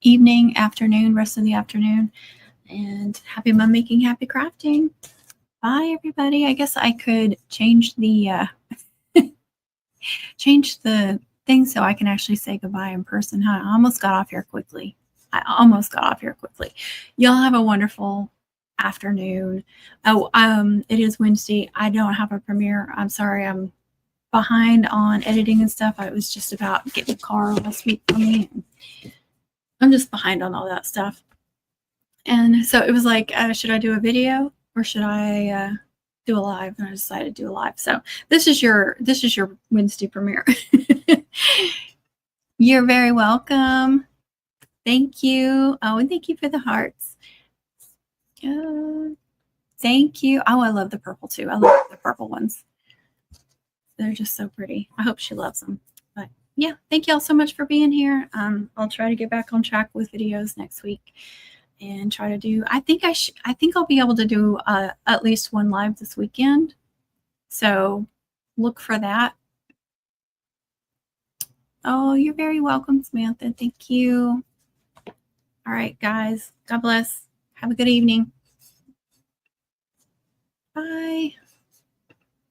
evening, afternoon, rest of the afternoon. And happy mom making, happy crafting. Bye, everybody. I guess I could change the thing so I can actually say goodbye in person. I almost got off here quickly. Y'all have a wonderful afternoon. Oh, it is Wednesday. I don't have a premiere. I'm sorry. I'm behind on editing and stuff. I was just about getting the car last week for me. I'm just behind on all that stuff. And so it was like, should I do a video or should I do a live? And I decided to do a live. So this is your Wednesday premiere. You're very welcome. Thank you. Oh, and thank you for the hearts. Thank you. Oh, I love the purple too. I love the purple ones. They're just so pretty. I hope she loves them. But yeah, thank you all so much for being here. I'll try to get back on track with videos next week and try to do, I think I'll be able to do at least one live this weekend. So look for that. Oh, you're very welcome, Samantha. Thank you. All right, guys. God bless. Have a good evening. Bye.